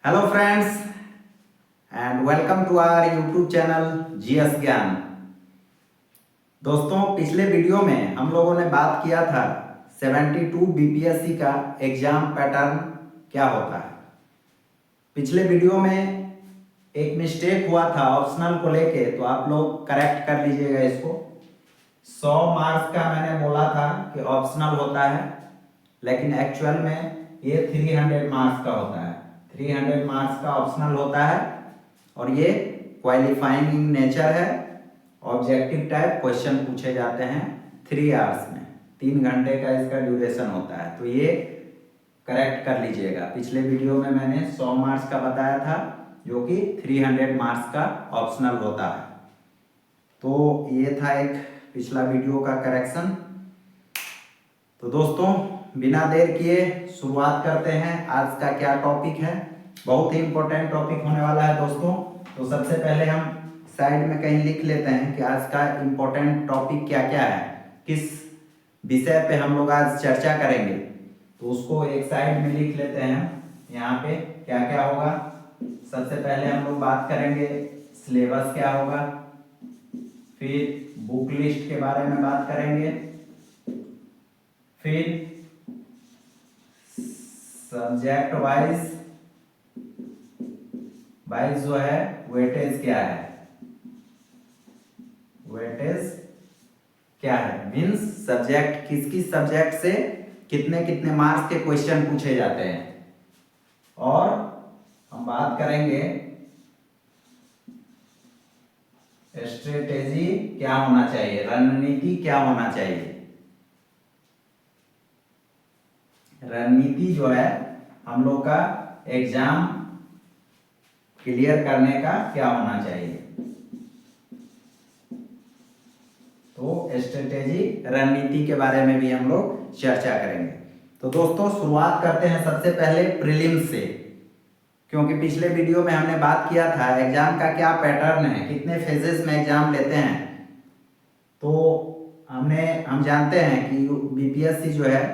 Hello friends and welcome to our YouTube channel GS Gyan. दोस्तों, पिछले video में हम लोगों ने बात किया था 72 बीपीएससी का एग्जाम पैटर्न क्या होता है। पिछले वीडियो में एक मिस्टेक हुआ था ऑप्शनल को लेके, तो आप लोग करेक्ट कर लीजिएगा इसको। 100 मार्क्स का मैंने बोला था कि ऑप्शनल होता है, लेकिन एक्चुअल में ये 300 मार्क्स का होता है। 300 मार्क्स का ऑप्शनल होता है और ये क्वालिफाइंग इन नेचर है। ऑब्जेक्टिव टाइप क्वेश्चन पूछे जाते हैं 3 आवर्स में, 3 घंटे का इसका ड्यूरेशन होता है। तो ये करेक्ट कर लीजिएगा। पिछले वीडियो में मैंने 100 मार्क्स का बताया था, जो कि 300 मार्क्स का ऑप्शनल होता है। तो ये था एक पिछला वीडियो का करेक्शन। तो दोस्तों, बिना देर किए शुरुआत करते हैं। आज का क्या टॉपिक है, बहुत ही इंपॉर्टेंट टॉपिक होने वाला है दोस्तों। तो सबसे पहले हम साइड में कहीं लिख लेते हैं कि आज का इंपॉर्टेंट टॉपिक क्या क्या है, किस विषय पे हम लोग आज चर्चा करेंगे। तो उसको एक साइड में लिख लेते हैं। यहाँ पे क्या क्या होगा, सबसे पहले हम लोग बात करेंगे सिलेबस क्या होगा, फिर बुक लिस्ट के बारे में बात करेंगे, फिर सब्जेक्ट वाइज जो है वेटेज क्या है, वेटेज क्या है, मीन्स सब्जेक्ट किस किस सब्जेक्ट से कितने कितने मार्क्स के क्वेश्चन पूछे जाते हैं। और हम बात करेंगे स्ट्रेटेजी क्या होना चाहिए, रणनीति क्या होना चाहिए। रणनीति जो है हम लोग का एग्जाम क्लियर करने का क्या होना चाहिए। तो स्ट्रेटेजी रणनीति के बारे में भी हम लोग चर्चा करेंगे। तो दोस्तों, शुरुआत करते हैं सबसे पहले प्रीलिम्स से, क्योंकि पिछले वीडियो में हमने बात किया था एग्जाम का क्या पैटर्न है, कितने फेजेस में एग्जाम लेते हैं। तो हम जानते हैं कि बीपीएससी जो है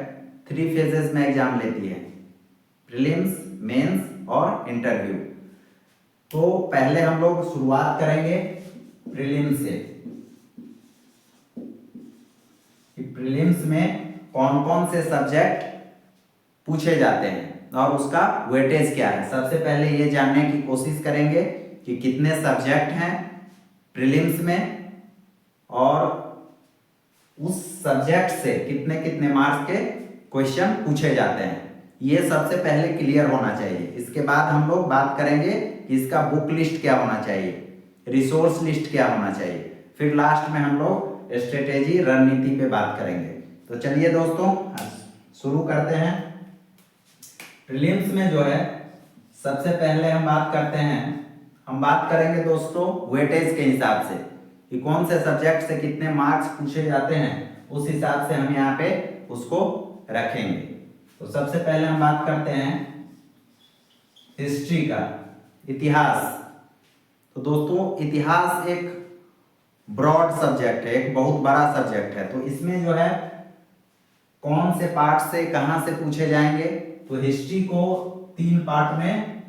3 फेजेस में एग्जाम लेती है, प्रीलिम्स, मेंस और इंटरव्यू। तो पहले हम लोग शुरुआत करेंगे प्रीलिम्स से। प्रीलिम्स में कौन कौन से सब्जेक्ट पूछे जाते हैं और उसका वेटेज क्या है। सबसे पहले ये जानने की कोशिश करेंगे कि कितने सब्जेक्ट हैं प्रीलिम्स में और उस सब्जेक्ट से कितने कितने मार्क्स के क्वेश्चन पूछे जाते हैं। ये सबसे पहले क्लियर होना चाहिए। इसके बाद हम लोग बात करेंगे कि इसका बुक लिस्ट क्या होना चाहिए, रिसोर्स लिस्ट क्या होना चाहिए, फिर लास्ट में हम लोग स्ट्रेटेजी रणनीति पे बात करेंगे। तो चलिए दोस्तों, शुरू करते हैं। प्रीलिम्स में जो है सबसे पहले हम बात करेंगे दोस्तों वेटेज के हिसाब से, कि कौन से सब्जेक्ट से कितने मार्क्स पूछे जाते हैं, उस हिसाब से हम यहाँ पे उसको रखेंगे। तो सबसे पहले हम बात करते हैं हिस्ट्री का, इतिहास। तो दोस्तों, इतिहास एक ब्रॉड सब्जेक्ट है, एक बहुत बड़ा सब्जेक्ट है। तो इसमें जो है कौन से पार्ट से कहां से पूछे जाएंगे, तो हिस्ट्री को 3 पार्ट में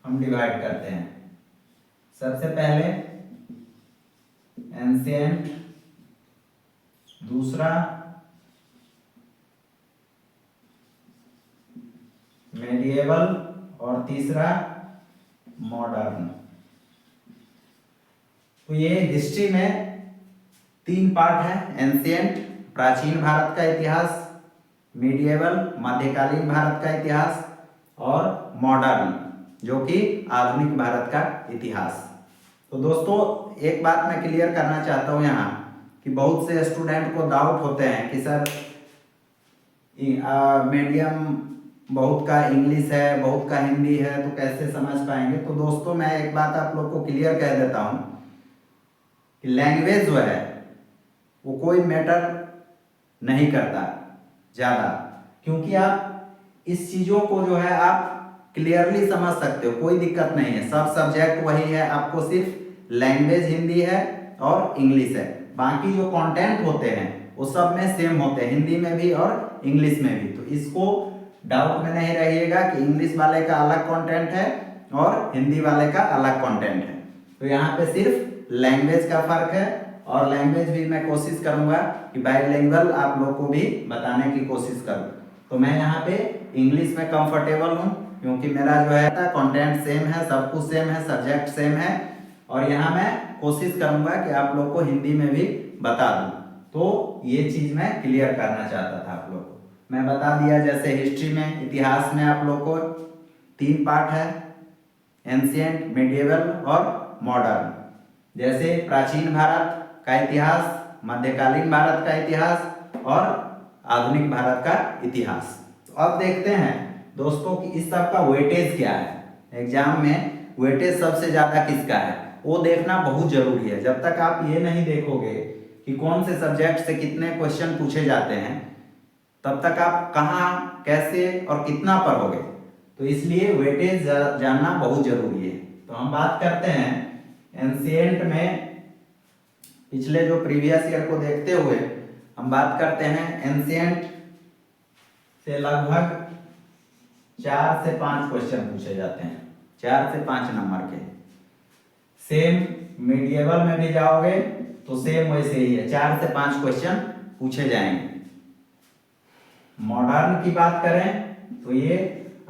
हम डिवाइड करते हैं। सबसे पहले एंशिएंट, दूसरा मेडिएवल और तीसरा मॉडर्न। तो ये हिस्ट्री में 3 पार्ट है, एंशिएंट प्राचीन भारत का इतिहास, मीडिएवल मध्यकालीन भारत का इतिहास और मॉडर्न जो कि आधुनिक भारत का इतिहास। तो दोस्तों, एक बात मैं क्लियर करना चाहता हूं यहाँ, कि बहुत से स्टूडेंट को डाउट होते हैं कि सर मीडियम बहुत का इंग्लिश है, बहुत का हिंदी है, तो कैसे समझ पाएंगे। तो दोस्तों, मैं एक बात आप लोग को क्लियर कह देता हूं कि लैंग्वेज जो है वो कोई मैटर नहीं करता ज़्यादा, क्योंकि आप इस चीज़ों को जो है आप क्लियरली समझ सकते हो, कोई दिक्कत नहीं है। सब सब्जेक्ट वही है, आपको सिर्फ लैंग्वेज हिंदी है और इंग्लिश है। बाकी जो कंटेंट होते हैं वो सब में सेम होते हैं, हिंदी में भी और इंग्लिश में भी। तो इसको डाउट में नहीं रहिएगा कि इंग्लिश वाले का अलग कंटेंट है और हिंदी वाले का अलग कंटेंट है। तो यहाँ पे सिर्फ लैंग्वेज का फर्क है, और लैंग्वेज भी मैं कोशिश करूंगा कि बाइलिंगुअल आप लोग को भी बताने की कोशिश करूँ। तो मैं यहाँ पे इंग्लिश में कंफर्टेबल हूँ, क्योंकि मेरा जो है कंटेंट सेम है, सब कुछ सेम है, सब्जेक्ट सेम है, और यहाँ मैं कोशिश करूंगा कि आप लोग को हिंदी में भी बता दूं। तो ये चीज मैं क्लियर करना चाहता था आप लोग को। मैं बता दिया, जैसे हिस्ट्री में, इतिहास में आप लोग को 3 पार्ट है, एंशिएंट, मिडिएवल और मॉडर्न। जैसे प्राचीन भारत का इतिहास, मध्यकालीन भारत का इतिहास और आधुनिक भारत का इतिहास। तो अब देखते हैं दोस्तों कि इस सब का वेटेज क्या है। एग्जाम में वेटेज सबसे ज्यादा किसका है वो देखना बहुत जरूरी है। जब तक आप ये नहीं देखोगे कि कौन से सब्जेक्ट से कितने क्वेश्चन पूछे जाते हैं, तब तक आप कहाँ, कैसे और कितना पढ़ोगे। तो इसलिए वेटेज जानना बहुत जरूरी है। तो हम बात करते हैं एंशिएंट में, पिछले जो प्रीवियस ईयर को देखते हुए हम बात करते हैं एंशिएंट से लगभग 4 से 5 क्वेश्चन पूछे जाते हैं, 4 से 5 नंबर के। सेम मिडिएवल में भी जाओगे तो सेम वैसे ही है, 4 से 5 क्वेश्चन पूछे जाएंगे। मॉडर्न की बात करें तो ये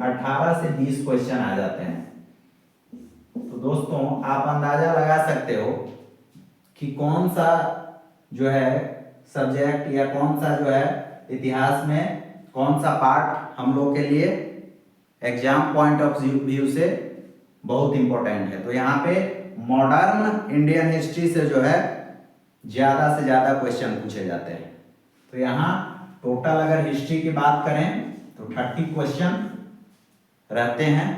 18 से 20 क्वेश्चन आ जाते हैं। तो दोस्तों आप अंदाजा लगा सकते हो कि कौन सा जो है सब्जेक्ट या कौन सा जो है इतिहास में कौन सा पार्ट हम लोग के लिए एग्जाम पॉइंट ऑफ व्यू से बहुत इंपॉर्टेंट है। तो यहाँ पे मॉडर्न इंडियन हिस्ट्री से जो है ज्यादा से ज्यादा क्वेश्चन पूछे जाते हैं। तो यहाँ टोटल अगर हिस्ट्री की बात करें तो 30 क्वेश्चन रहते हैं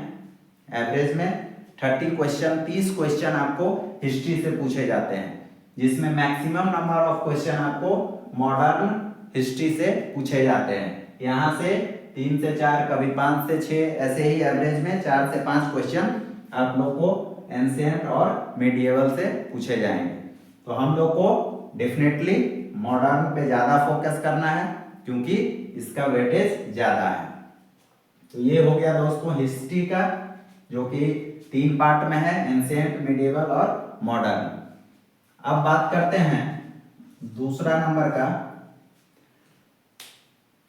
एवरेज में। 30 क्वेश्चन, 30 क्वेश्चन आपको हिस्ट्री से पूछे जाते हैं, जिसमें मैक्सिमम नंबर ऑफ क्वेश्चन आपको मॉडर्न हिस्ट्री से पूछे जाते हैं। यहाँ से 3 से 4, कभी 5 से 6, ऐसे ही एवरेज में 4 से 5 क्वेश्चन आप लोग को एंशिएंट और मिडिएवल से पूछे जाएंगे। तो हम लोग को डेफिनेटली मॉडर्न पे ज्यादा फोकस करना है, क्योंकि इसका वेटेज ज्यादा है। तो ये हो गया दोस्तों हिस्ट्री का, जो कि 3 पार्ट में है, एंशिएंट, मिडिएवल और मॉडर्न। अब बात करते हैं दूसरा नंबर का।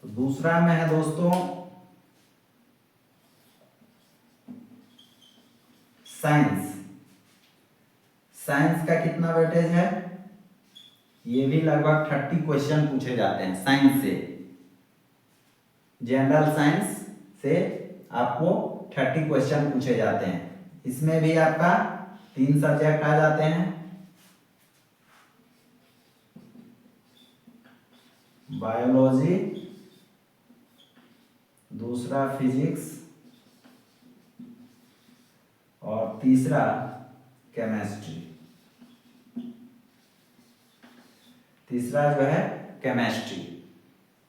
तो दूसरा में है दोस्तों साइंस। साइंस का कितना वेटेज है, ये भी लगभग 30 क्वेश्चन पूछे जाते हैं साइंस से। जनरल साइंस से आपको 30 क्वेश्चन पूछे जाते हैं। इसमें भी आपका 3 सब्जेक्ट आ जाते हैं, बायोलॉजी, दूसरा फिजिक्स और तीसरा केमिस्ट्री। तीसरा जो है केमिस्ट्री।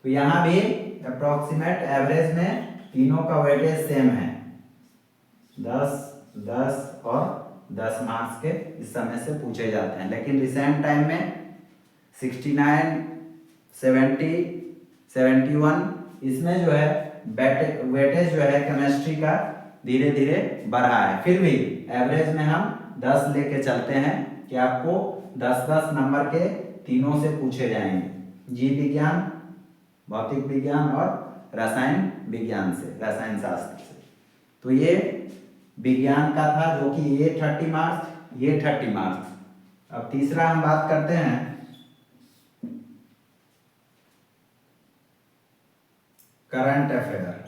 तो यहाँ भी अप्रोक्सीमेट एवरेज में तीनों का वेटेज सेम है, 10, 10 और 10 मार्क्स के इस समय से पूछे जाते हैं। लेकिन रिसेंट टाइम में 69, 70, 71 इसमें जो है वेटेज जो है केमिस्ट्री का धीरे धीरे बढ़ा है। फिर भी एवरेज में हम 10 लेके चलते हैं कि आपको 10-10 नंबर के तीनों से पूछे जाएंगे, जीव विज्ञान, भौतिक विज्ञान और रसायन विज्ञान से, रसायन शास्त्र से। तो ये विज्ञान का था, जो कि ये 30 मार्क्स, ये 30 मार्क्स। अब तीसरा हम बात करते हैं current affair.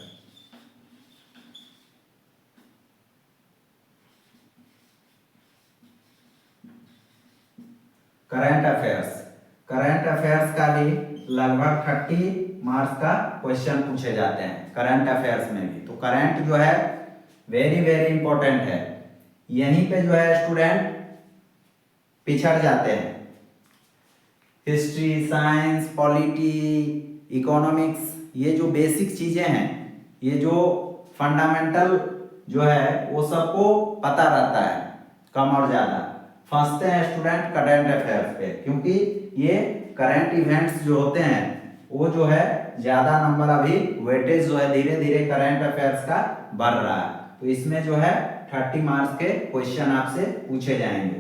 Current affairs, current affairs का भी लगभग 30 मार्क्स का क्वेश्चन पूछे जाते हैं करंट अफेयर्स में भी। तो करंट जो है वेरी वेरी इंपॉर्टेंट है। यहीं पे जो है स्टूडेंट पिछड़ जाते हैं। हिस्ट्री, साइंस, पॉलिटी, इकोनॉमिक्स, ये जो बेसिक चीजें हैं, ये जो फंडामेंटल जो है वो सबको पता रहता है, कम और ज्यादा। फंसते हैं स्टूडेंट करंट अफेयर्स पे, क्योंकि ये करंट इवेंट्स जो होते हैं वो जो है ज्यादा नंबर, अभी वेटेज जो है धीरे धीरे करंट अफेयर्स का बढ़ रहा है। तो इसमें जो है 30 मार्क्स के क्वेश्चन आपसे पूछे जाएंगे।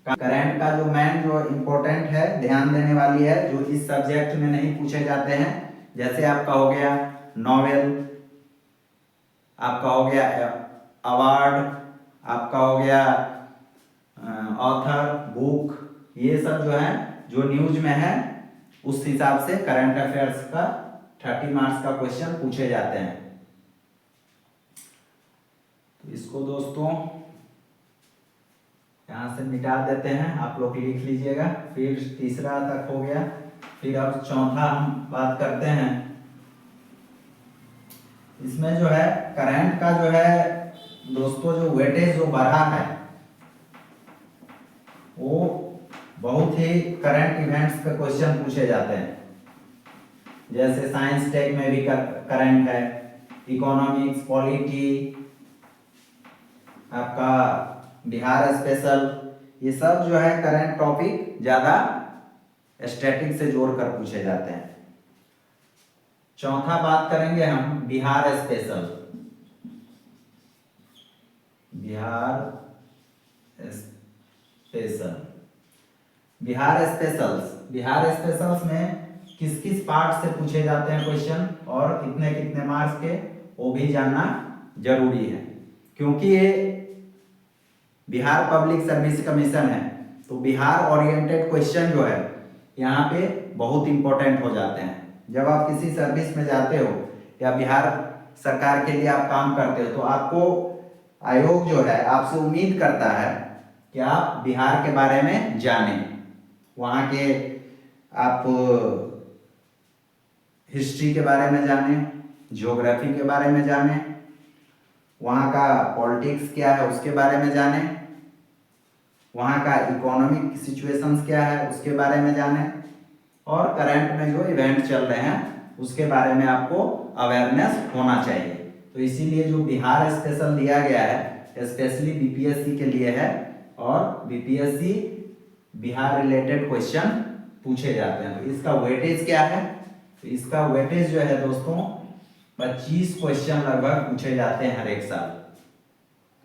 करंट का जो मेन जो इम्पोर्टेंट है, ध्यान देने वाली है, जो इस सब्जेक्ट में नहीं पूछे जाते हैं, जैसे आपका हो गया नॉवेल, आपका हो गया अवार्ड, आपका हो गया ऑथर, बुक, ये सब जो है जो न्यूज में है उस हिसाब से करंट अफेयर्स का 30 मार्क्स का क्वेश्चन पूछे जाते हैं। तो इसको दोस्तों यहाँ से मिटा देते हैं, आप लोग लिख लीजिएगा। फिर तीसरा तक हो गया, फिर अब चौथा हम बात करते हैं। इसमें जो है करंट का जो है दोस्तों जो वेटेज जो बढ़ा है वो बहुत ही करंट इवेंट्स पे क्वेश्चन पूछे जाते हैं। जैसे साइंस टेक में भी करंट है, इकोनॉमिक्स, पॉलिटी, आपका बिहार स्पेशल, ये सब जो है करंट टॉपिक ज्यादा स्टैटिक से जोड़कर पूछे जाते हैं। चौथा बात करेंगे हम बिहार स्पेशल। बिहार स्पेशल्स में किस किस पार्ट से पूछे जाते हैं क्वेश्चन और कितने कितने मार्क्स के, वो भी जानना जरूरी है, क्योंकि ये बिहार पब्लिक सर्विस कमीशन है। तो बिहार ओरिएंटेड क्वेश्चन जो है यहाँ पे बहुत इंपॉर्टेंट हो जाते हैं। जब आप किसी सर्विस में जाते हो या बिहार सरकार के लिए आप काम करते हो, तो आपको आयोग जो है आपसे उम्मीद करता है कि आप बिहार के बारे में जानें, वहाँ के आप हिस्ट्री के बारे में जानें, ज्योग्राफी के बारे में जानें, वहाँ का पॉलिटिक्स क्या है उसके बारे में जानें, वहाँ का इकोनॉमिक सिचुएशंस क्या है उसके बारे में जानें, और करंट में जो इवेंट चल रहे हैं उसके बारे में आपको अवेयरनेस होना चाहिए। तो इसीलिए जो बिहार स्पेशल दिया गया है स्पेशली बीपीएससी के लिए है, और बीपीएससी बिहार रिलेटेड क्वेश्चन पूछे जाते हैं। तो इसका वेटेज क्या है? तो इसका वेटेज जो है दोस्तों 25 क्वेश्चन लगभग पूछे जाते हैं हर एक साल,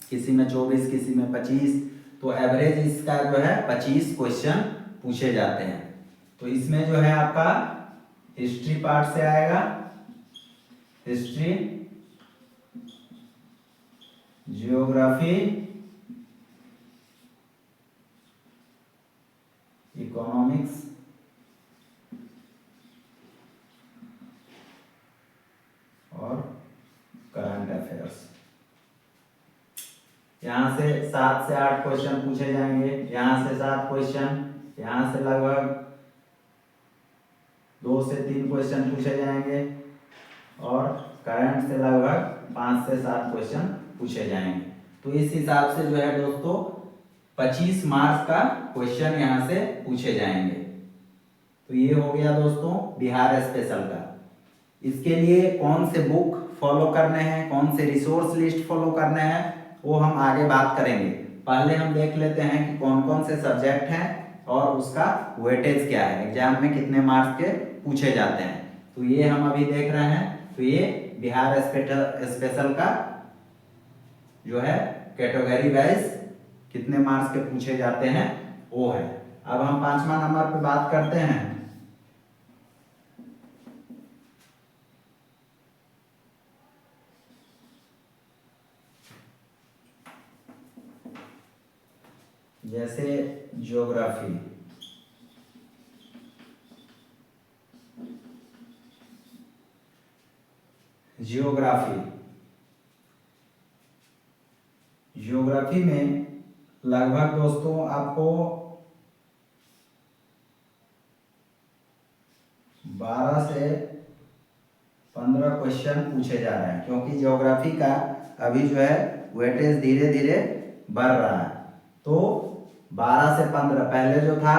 किसी में 24, किसी में 25, तो एवरेज इसका जो है 25 क्वेश्चन पूछे जाते हैं। तो इसमें जो है आपका हिस्ट्री पार्ट से आएगा, हिस्ट्री, जियोग्राफी, इकोनॉमिक्स, और करंट अफेयर्स। यहाँ से 7 से 8 क्वेश्चन पूछे जाएंगे, यहाँ से 7 क्वेश्चन, यहाँ से लगभग 2 से 3 क्वेश्चन पूछे जाएंगे, और करंट से लगभग 5 से 7 क्वेश्चन पूछे जाएंगे। तो इस हिसाब से जो है दोस्तों 25 मार्क्स का क्वेश्चन यहाँ से पूछे जाएंगे। तो ये हो गया दोस्तों बिहार स्पेशल का। इसके लिए कौन से बुक फॉलो करने हैं, कौन से रिसोर्स लिस्ट फॉलो करने हैं, वो हम आगे बात करेंगे। पहले हम देख लेते हैं कि कौन कौन से सब्जेक्ट हैं और उसका वेटेज क्या है, एग्जाम में कितने मार्क्स के पूछे जाते हैं। तो ये हम अभी देख रहे हैं। तो ये बिहार स्पेशल का जो है कैटेगरी वाइज कितने मार्क्स के पूछे जाते हैं वो है। अब हम 5वां नंबर पे बात करते हैं जैसे ज्योग्राफी। ज्योग्राफी में लगभग दोस्तों आपको 12 से 15 क्वेश्चन पूछे जा रहे हैं, क्योंकि ज्योग्राफी का अभी जो है वेटेज धीरे धीरे बढ़ रहा है। तो 12 से 15, पहले जो था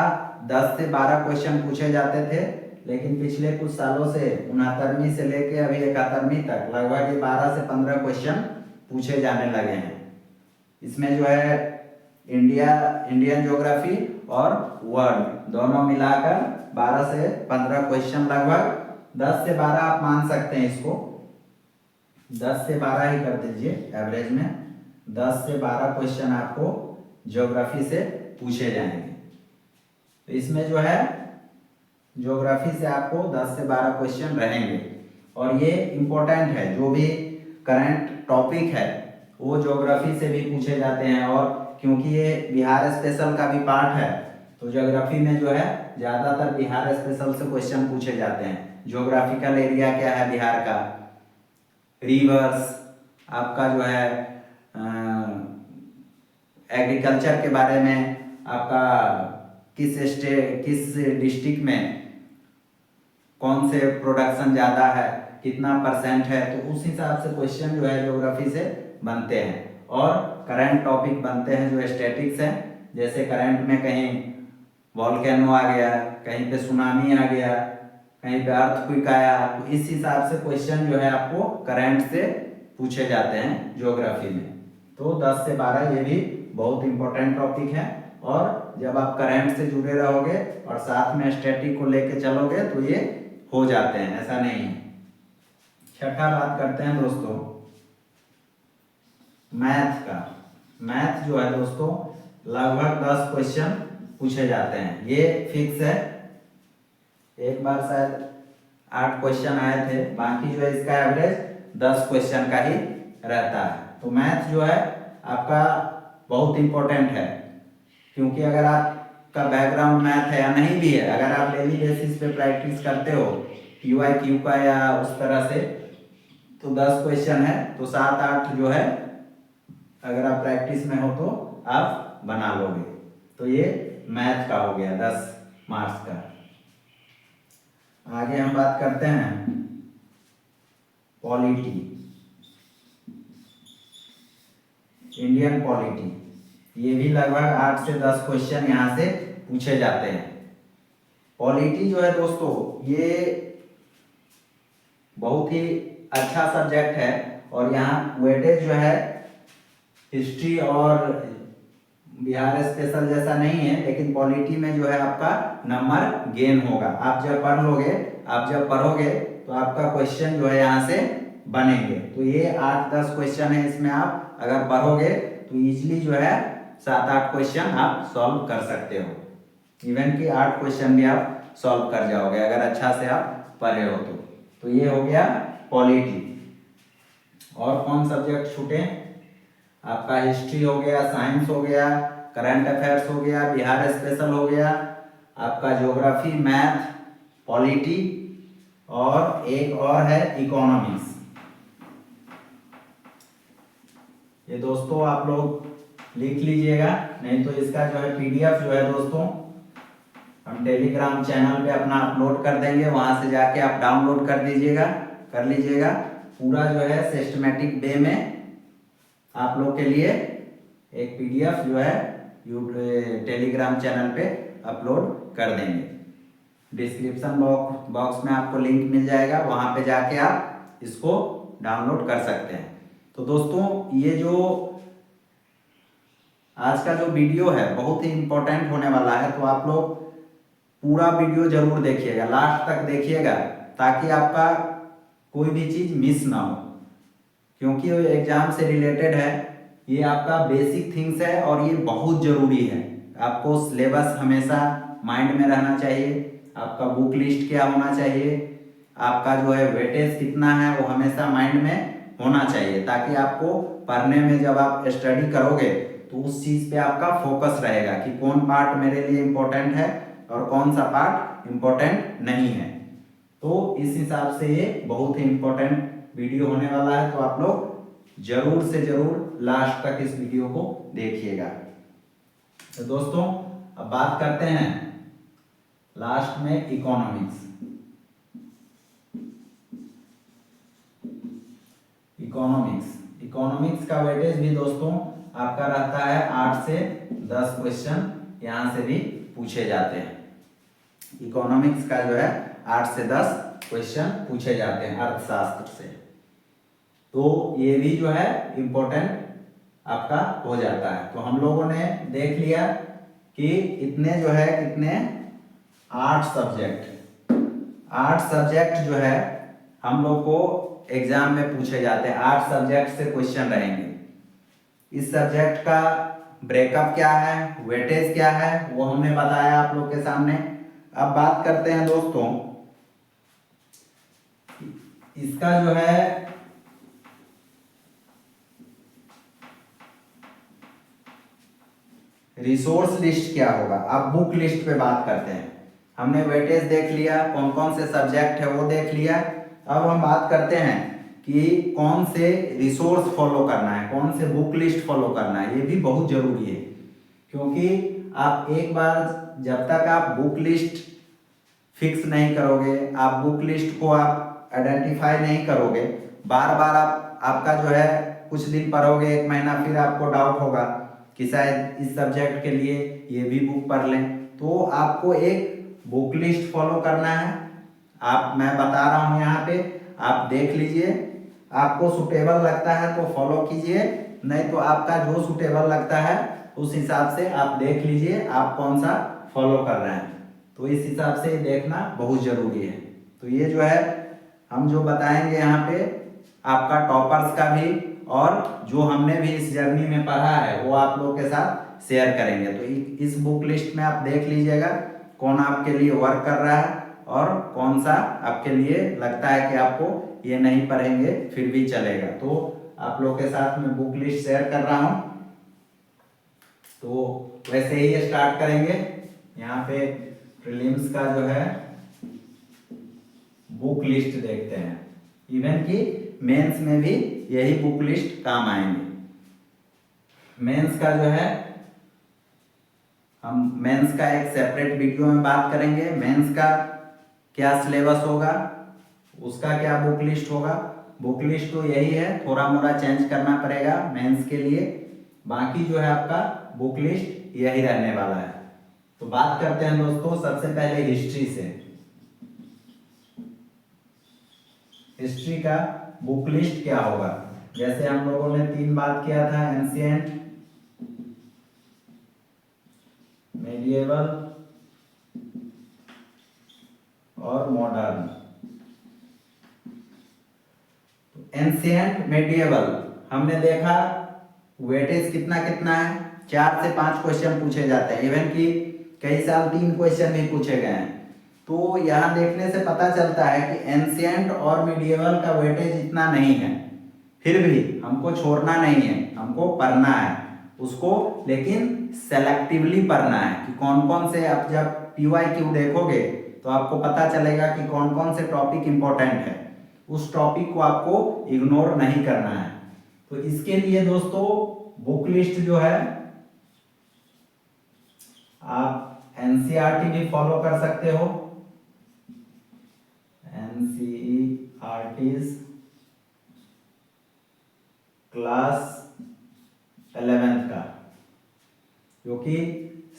10 से 12 क्वेश्चन पूछे जाते थे, लेकिन पिछले कुछ सालों से 69वीं से लेके अभी 71वीं तक लगभग 12 से 15 क्वेश्चन पूछे जाने लगे हैं। इसमें जो है इंडियन ज्योग्राफी और वर्ल्ड दोनों मिलाकर 12 से 15 क्वेश्चन, लगभग 10 से 12 आप मान सकते हैं इसको। 10 से 12 ही कर दीजिए एवरेज में। 10 से 12 क्वेश्चन आपको ज्योग्राफी से पूछे जाएंगे। तो इसमें जो है ज्योग्राफी से आपको 10 से 12 क्वेश्चन रहेंगे और ये इम्पोर्टेंट है। जो भी करंट टॉपिक है वो ज्योग्राफी से भी पूछे जाते हैं, और क्योंकि ये बिहार स्पेशल का भी पार्ट है तो ज्योग्राफी में जो है ज़्यादातर बिहार स्पेशल से क्वेश्चन पूछे जाते हैं। ज्योग्राफिकल एरिया क्या है बिहार का, रिवर्स, आपका जो है एग्रीकल्चर के बारे में, आपका किस डिस्ट्रिक्ट में कौन से प्रोडक्शन ज़्यादा है, कितना परसेंट है, तो उस हिसाब से क्वेश्चन जो है ज्योग्राफी से बनते हैं। और करंट टॉपिक बनते हैं जो स्टैटिक्स हैं, जैसे करंट में कहीं वॉल्केनो आ गया, कहीं पे सुनामी आ गया, कहीं पे अर्थक्वेक आया, तो इस हिसाब से क्वेश्चन जो है आपको करंट से पूछे जाते हैं ज्योग्राफी में। तो 10 से 12 ये भी बहुत इंपॉर्टेंट टॉपिक है, और जब आप करंट से जुड़े रहोगे और साथ में स्टैटिक को लेके चलोगे तो ये हो जाते हैं, ऐसा नहीं है। छठा बात करते हैं दोस्तों मैथ का। मैथ जो है दोस्तों लगभग 10 क्वेश्चन पूछे जाते हैं, ये फिक्स है। एक बार शायद 8 क्वेश्चन आए थे, बाकी जो है इसका एवरेज 10 क्वेश्चन का ही रहता है। तो मैथ जो है आपका बहुत इंपॉर्टेंट है, क्योंकि अगर आपका बैकग्राउंड मैथ है या नहीं भी है, अगर आप डेली बेसिस पे प्रैक्टिस करते हो PYQ का या उस तरह से, तो 10 क्वेश्चन है तो 7-8 जो है अगर आप प्रैक्टिस में हो तो आप बना लोगे। तो ये मैथ का हो गया 10 मार्क्स का। आगे हम बात करते हैं पॉलिटी, इंडियन पॉलिटी। ये भी लगभग 8 से 10 क्वेश्चन यहाँ से पूछे जाते हैं। पॉलिटी जो है दोस्तों ये बहुत ही अच्छा सब्जेक्ट है, और यहाँ वेटेज जो है हिस्ट्री और बिहार स्पेशल जैसा नहीं है, लेकिन पॉलिटी में जो है आपका नंबर गेन होगा। आप जब पढ़ लोगे, आप जब पढ़ोगे तो आपका क्वेश्चन जो है यहाँ से बनेंगे। तो ये 8-10 क्वेश्चन है, इसमें आप अगर पढ़ोगे तो इजीली जो है 7-8 क्वेश्चन आप सॉल्व कर सकते हो। इवन कि 8 क्वेश्चन भी आप सॉल्व कर जाओगे अगर अच्छा से आप पढ़े हो तो ये हो गया पॉलिटी। और कौन सब्जेक्ट छूटे, आपका हिस्ट्री हो गया, साइंस हो गया, करंट अफेयर्स हो गया, बिहार स्पेशल हो गया, आपका ज्योग्राफी, मैथ, पॉलिटी, और एक और है इकोनॉमिक्स। ये दोस्तों आप लोग लिख लीजिएगा, नहीं तो इसका जो है PDF जो है दोस्तों हम टेलीग्राम चैनल पे अपना अपलोड कर देंगे, वहां से जाके आप डाउनलोड कर लीजिएगा। पूरा जो है सिस्टमेटिक वे में आप लोग के लिए एक PDF जो है टेलीग्राम चैनल पे अपलोड कर देंगे। डिस्क्रिप्शन बॉक्स में आपको लिंक मिल जाएगा, वहां पे जाके आप इसको डाउनलोड कर सकते हैं। तो दोस्तों ये जो आज का जो वीडियो है बहुत ही इम्पोर्टेंट होने वाला है, तो आप लोग पूरा वीडियो जरूर देखिएगा, लास्ट तक देखिएगा, ताकि आपका कोई भी चीज़ मिस ना हो, क्योंकि ये एग्जाम से रिलेटेड है। ये आपका बेसिक थिंग्स है और ये बहुत ज़रूरी है। आपको सिलेबस हमेशा माइंड में रहना चाहिए, आपका बुक लिस्ट क्या होना चाहिए, आपका जो है वेटेज कितना है वो हमेशा माइंड में होना चाहिए, ताकि आपको पढ़ने में जब आप स्टडी करोगे तो उस चीज़ पे आपका फोकस रहेगा कि कौन पार्ट मेरे लिए इम्पोर्टेंट है और कौन सा पार्ट इम्पोर्टेंट नहीं है। तो इस हिसाब से ये बहुत ही इम्पोर्टेंट वीडियो होने वाला है, तो आप लोग जरूर से जरूर लास्ट तक इस वीडियो को देखिएगा। तो दोस्तों अब बात करते हैं लास्ट में इकोनॉमिक्स। इकोनॉमिक्स का वेटेज भी दोस्तों आपका रहता है 8 से 10 क्वेश्चन यहाँ से भी पूछे जाते हैं। इकोनॉमिक्स का जो है 8 से 10 क्वेश्चन पूछे जाते हैं अर्थशास्त्र से, तो ये भी जो है इम्पोर्टेंट आपका हो जाता है। तो हम लोगों ने देख लिया कि इतने जो है कितने 8 सब्जेक्ट जो है हम लोग को एग्जाम में पूछे जाते हैं। 8 सब्जेक्ट से क्वेश्चन रहेंगे। इस सब्जेक्ट का ब्रेकअप क्या है, वेटेज क्या है, वो हमने बताया आप लोग के सामने। अब बात करते हैं दोस्तों, इसका जो है रिसोर्स लिस्ट क्या होगा। अब बुक लिस्ट पे बात करते हैं। हमने वेटेज देख लिया, कौन कौन से सब्जेक्ट है वो देख लिया। अब हम बात करते हैं कि कौन से रिसोर्स फॉलो करना है, कौन से बुक लिस्ट फॉलो करना है। ये भी बहुत जरूरी है, क्योंकि आप एक बार जब तक आप बुक लिस्ट फिक्स नहीं करोगे, आप बुक लिस्ट को आप आइडेंटिफाई नहीं करोगे, बार बार आपका जो है कुछ दिन पढ़ोगे, 1 महीना, फिर आपको डाउट होगा कि शायद इस सब्जेक्ट के लिए ये भी बुक पढ़ लें। तो आपको एक बुक लिस्ट फॉलो करना है। मैं बता रहा हूँ यहाँ पे, आप देख लीजिए, आपको सुटेबल लगता है तो फॉलो कीजिए, नहीं तो आपका जो सुटेबल लगता है उस हिसाब से आप देख लीजिए आप कौन सा फॉलो कर रहे हैं। तो इस हिसाब से देखना बहुत जरूरी है। तो ये जो है हम जो बताएंगे यहाँ पे आपका टॉपर्स का भी, और जो हमने भी इस जर्नी में पढ़ा है वो आप लोग के साथ शेयर करेंगे। तो इस बुक लिस्ट में आप देख लीजिएगा कौन आपके लिए वर्क कर रहा है और कौन सा आपके लिए लगता है कि आपको ये नहीं पढ़ेंगे फिर भी चलेगा। तो आप लोग के साथ में बुक लिस्ट शेयर कर रहा हूँ। तो वैसे ही स्टार्ट करेंगे। यहाँ पे प्रीलिम्स का जो है बुक लिस्ट देखते हैं, इवन कि मेंस में भी यही बुक लिस्ट काम आएंगे। मेंस का जो है हम मेंस का एक सेपरेट वीडियो में बात करेंगे। मेंस का क्या सिलेबस होगा, उसका क्या बुक लिस्ट होगा। बुक लिस्ट तो यही है, थोड़ा मोड़ा चेंज करना पड़ेगा मेंस के लिए, बाकी जो है आपका बुक लिस्ट यही रहने वाला है। तो बात करते हैं दोस्तों सबसे पहले हिस्ट्री से। हिस्ट्री का बुक लिस्ट क्या होगा, जैसे हम लोगों ने 3 बात किया था, एंशिएंट, मेडिएवल और मॉडर्न। एंशिएंट मेडिएवल हमने देखा वेटेज कितना कितना है, 4 से 5 क्वेश्चन पूछे जाते हैं, इवन कि कई साल 3 क्वेश्चन भी पूछे गए हैं। तो यहाँ देखने से पता चलता है कि एंशिएंट और मिडिएवल का वेटेज इतना नहीं है, फिर भी हमको छोड़ना नहीं है, हमको पढ़ना है उसको, लेकिन सेलेक्टिवली पढ़ना है कि कौन कौन से। आप जब PYQ देखोगे तो आपको पता चलेगा कि कौन कौन से टॉपिक इंपॉर्टेंट है, उस टॉपिक को आपको इग्नोर नहीं करना है। तो इसके लिए दोस्तों बुक लिस्ट जो है आप NCERT भी फॉलो कर सकते हो, NCERT क्लास 11th का, जो कि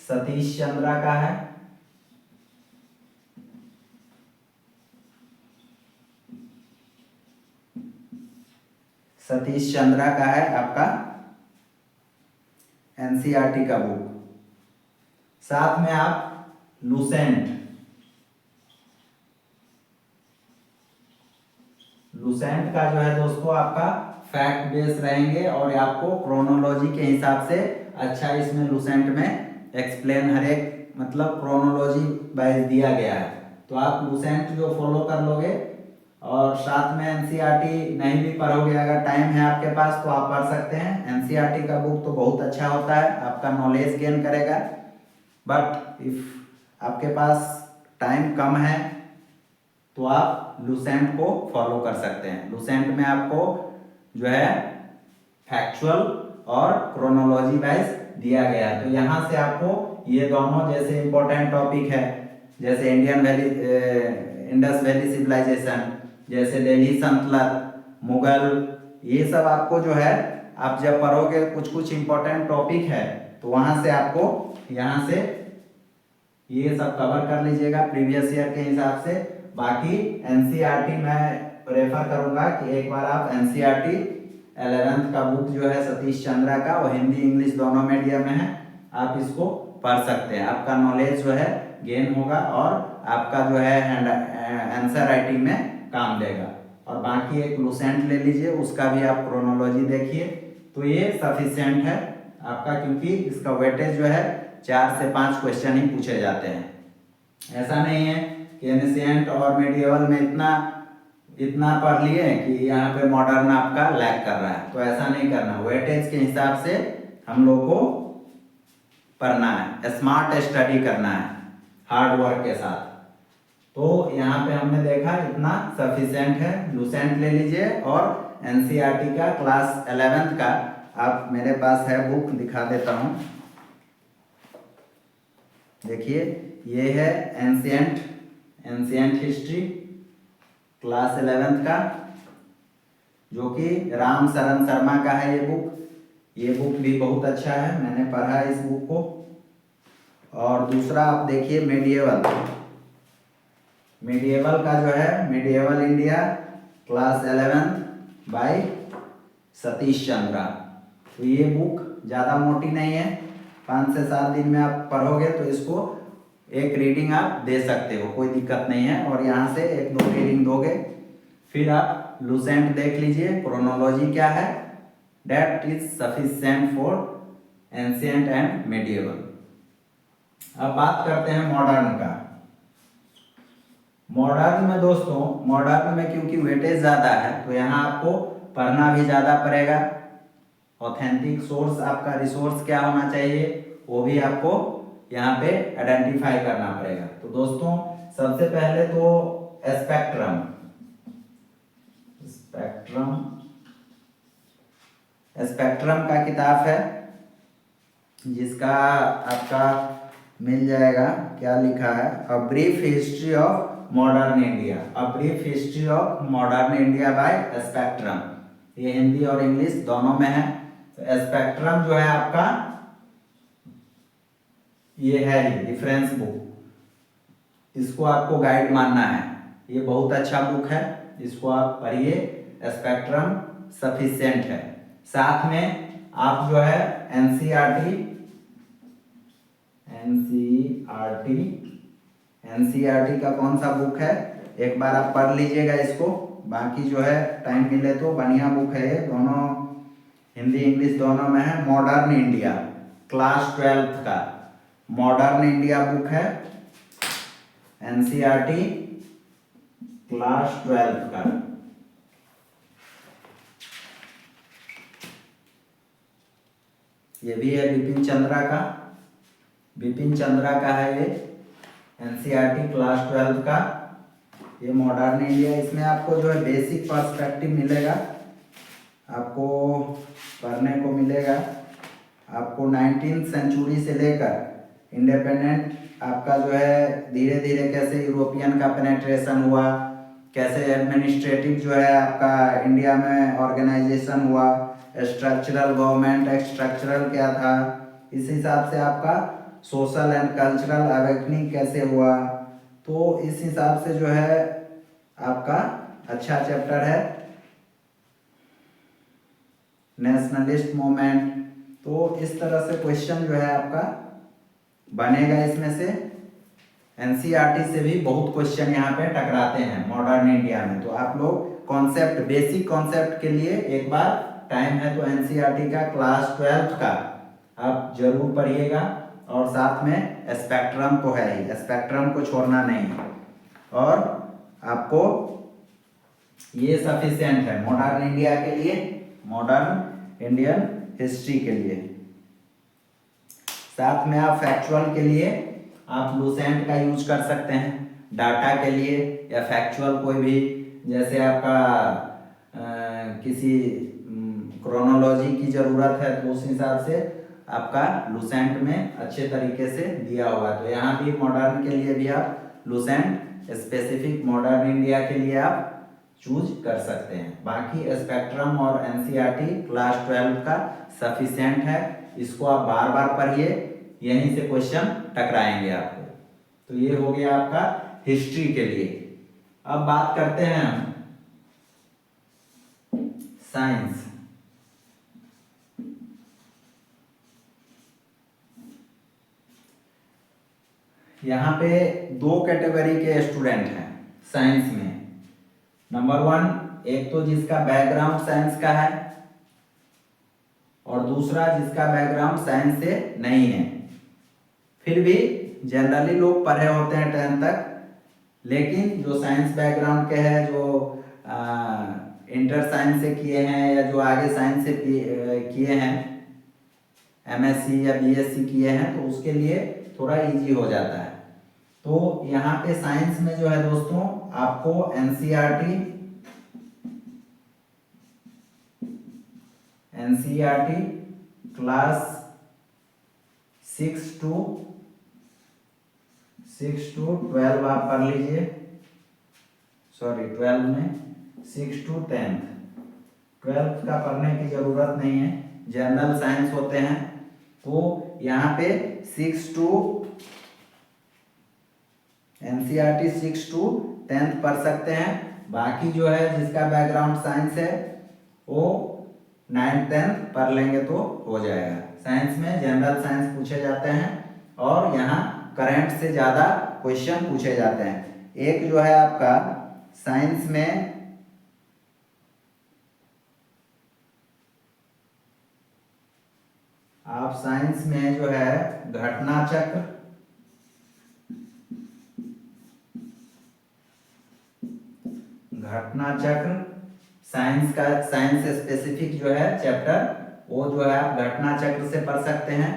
सतीश चंद्रा का है। सतीश चंद्रा का है आपका NCERT का बुक। साथ में आप लुसेंट का जो है दोस्तों आपका फैक्ट बेस रहेंगे, और आपको क्रोनोलॉजी के हिसाब से अच्छा इसमें लुसेंट में एक्सप्लेन हर एक मतलब क्रोनोलॉजी वाइज दिया गया है। तो आप लुसेंट जो फॉलो कर लोगे, और साथ में NCERT नहीं भी पढ़ोगे, अगर टाइम है आपके पास तो आप पढ़ सकते हैं। NCERT का बुक तो बहुत अच्छा होता है, आपका नॉलेज गेन करेगा। बट इफ आपके पास टाइम कम है तो आप लुसेंट को फॉलो कर सकते हैं। लुसेंट में आपको जो है फैक्चुअल और क्रोनोलॉजी वाइज दिया गया है। तो यहाँ से आपको ये दोनों जैसे इंपॉर्टेंट टॉपिक है, जैसे इंडस वैली सिविलाइजेशन, जैसे दिल्ली सल्तनत, मुगल, ये सब आपको जो है आप जब पढ़ोगे कुछ कुछ इंपॉर्टेंट टॉपिक है तो वहां से आपको यहाँ से ये सब कवर कर लीजिएगा प्रीवियस ईयर के हिसाब से। बाकी NCERT मैं प्रेफर करूंगा कि एक बार आप NCERT 11th का बुक जो है सतीश चंद्रा का, वो हिंदी इंग्लिश दोनों मीडियम में है, आप इसको पढ़ सकते हैं। आपका नॉलेज जो है गेन होगा और आपका जो है आंसर राइटिंग में काम देगा। और बाकी एक लुसेंट ले लीजिए, उसका भी आप क्रोनोलॉजी देखिए। तो ये सफिशिएंट है आपका, क्योंकि इसका वेटेज जो है 4 से 5 क्वेश्चन ही पूछे जाते हैं। ऐसा नहीं है कि एंशिएंट और मेडिएवल में इतना पढ़ लिए कि यहाँ पे मॉडर्न आपका लैग कर रहा है, तो ऐसा नहीं करना। वेटेज के हिसाब से हम लोग को पढ़ना है, स्मार्ट स्टडी करना है हार्ड वर्क के साथ। तो यहाँ पे हमने देखा इतना सफिशिएंट है। लुसेंट ले लीजिए और एनसीईआरटी का क्लास 11th का, आप मेरे पास है बुक, दिखा देता हूँ। देखिए ये है एंशिएंट हिस्ट्री क्लास 11th का, जो कि राम शरण शर्मा का है ये बुक। ये बुक भी बहुत अच्छा है, मैंने पढ़ा है इस बुक को। और दूसरा आप देखिए मेडिएवल का जो है, medieval India class 11th by Satish Chandra. तो ये बुक ज़्यादा मोटी नहीं है, 5 से 7 दिन में आप पढ़ोगे तो इसको एक रीडिंग आप दे सकते हो, कोई दिक्कत नहीं है। और यहाँ से 1-2 रीडिंग दोगे, फिर आप लुसेंट देख लीजिए, क्रोनोलॉजी क्या है, that is sufficient for ancient and medieval. अब बात करते हैं मॉडर्न का। मॉडर्न में दोस्तों, मॉडर्न में क्योंकि वेटेज ज़्यादा है तो यहाँ आपको पढ़ना भी ज़्यादा पड़ेगा। ऑथेंटिक सोर्स, आपका रिसोर्स क्या होना चाहिए वो भी आपको यहाँ पे आइडेंटिफाई करना पड़ेगा। तो दोस्तों सबसे पहले तो स्पेक्ट्रम का किताब है, जिसका आपका मिल जाएगा, क्या लिखा है, a brief history of modern India, a brief history of modern India by spectrum. ये हिंदी और इंग्लिश दोनों में है। तो स्पेक्ट्रम जो है आपका, ये है ही रेफरेंस बुक, इसको आपको गाइड मानना है। ये बहुत अच्छा बुक है, इसको आप पढ़िए, स्पेक्ट्रम सफिशिएंट है। साथ में आप जो है एनसीईआरटी का कौन सा बुक है, एक बार आप पढ़ लीजिएगा इसको। बाकी जो है टाइम मिले तो बढ़िया बुक है ये, दोनों हिंदी इंग्लिश दोनों में है। मॉडर्न इंडिया क्लास 12th का मॉडर्न इंडिया बुक है, एनसीईआरटी क्लास 12th का। ये भी है बिपिन चंद्रा का है ये, एनसीईआरटी क्लास 12th का। ये मॉडर्न इंडिया, इसमें आपको जो है बेसिक पर्सपेक्टिव मिलेगा, आपको पढ़ने को मिलेगा। आपको 19th सेंचुरी से लेकर इंडिपेंडेंट आपका जो है धीरे धीरे कैसे यूरोपियन का पेनेट्रेशन हुआ, कैसे एडमिनिस्ट्रेटिव जो है आपका इंडिया में ऑर्गेनाइजेशन हुआ, स्ट्रक्चरल गवर्नमेंट स्ट्रक्चरल क्या था, इस हिसाब से आपका सोशल एंड कल्चरल अवेकनिंग कैसे हुआ। तो इस हिसाब से जो है आपका अच्छा चैप्टर है। नेशनलिस्ट मूवमेंट, तो इस तरह से क्वेश्चन जो है आपका बनेगा इसमें से। एनसीईआरटी से भी बहुत क्वेश्चन यहाँ पे टकराते हैं मॉडर्न इंडिया में। तो आप लोग कॉन्सेप्ट, बेसिक कॉन्सेप्ट के लिए एक बार टाइम है तो एनसीईआरटी का क्लास 12th का आप जरूर पढ़िएगा। और साथ में स्पेक्ट्रम तो है ही, स्पेक्ट्रम को छोड़ना नहीं है। और आपको ये सफिशिएंट है मॉडर्न इंडिया के लिए, मॉडर्न इंडियन हिस्ट्री के लिए। साथ में आप फैक्चुअल के लिए आप लुसेंट का यूज कर सकते हैं डाटा के लिए, या फैक्चुअल कोई भी, जैसे आपका किसी क्रोनोलॉजी की ज़रूरत है तो उस हिसाब से आपका लुसेंट में अच्छे तरीके से दिया हुआ है। तो यहाँ भी मॉडर्न के लिए भी आप लुसेंट स्पेसिफिक मॉडर्न इंडिया के लिए आप चूज कर सकते हैं। बाकी स्पेक्ट्रम और एनसीईआरटी क्लास 12 का सफिशिएंट है, इसको आप बार बार पढ़िए, यहीं से क्वेश्चन टकराएंगे आपको। तो ये हो गया आपका हिस्ट्री के लिए। अब बात करते हैं हम साइंस। यहाँ पे 2 कैटेगरी के स्टूडेंट हैं साइंस में। नंबर 1 एक तो जिसका बैकग्राउंड साइंस का है और दूसरा जिसका बैकग्राउंड साइंस से नहीं है। फिर भी जनरली लोग पढ़े होते हैं 10th तक, लेकिन जो साइंस बैकग्राउंड के हैं, जो इंटर साइंस से किए हैं या जो आगे साइंस से किए हैं, एमएससी या बीएससी किए हैं, तो उसके लिए थोड़ा इजी हो जाता है। तो यहाँ पे साइंस में जो है दोस्तों आपको एनसीईआरटी क्लास 6 to 12 आप पढ़ लीजिए। सॉरी 12 में 6 to 10th, 12th का पढ़ने की जरूरत नहीं है, जनरल साइंस होते हैं। तो यहाँ पे 6 to एनसीईआरटी 6 to 10th पढ़ सकते हैं। बाकी जो है जिसका बैकग्राउंड साइंस है वो 9th 10th पढ़ लेंगे तो हो जाएगा। साइंस में जनरल साइंस पूछे जाते हैं और यहाँ करंट से ज़्यादा क्वेश्चन पूछे जाते हैं। एक जो है आपका साइंस में जो है घटना चक्र, साइंस स्पेसिफिक जो है चैप्टर, वो जो है आप घटना चक्र से पढ़ सकते हैं।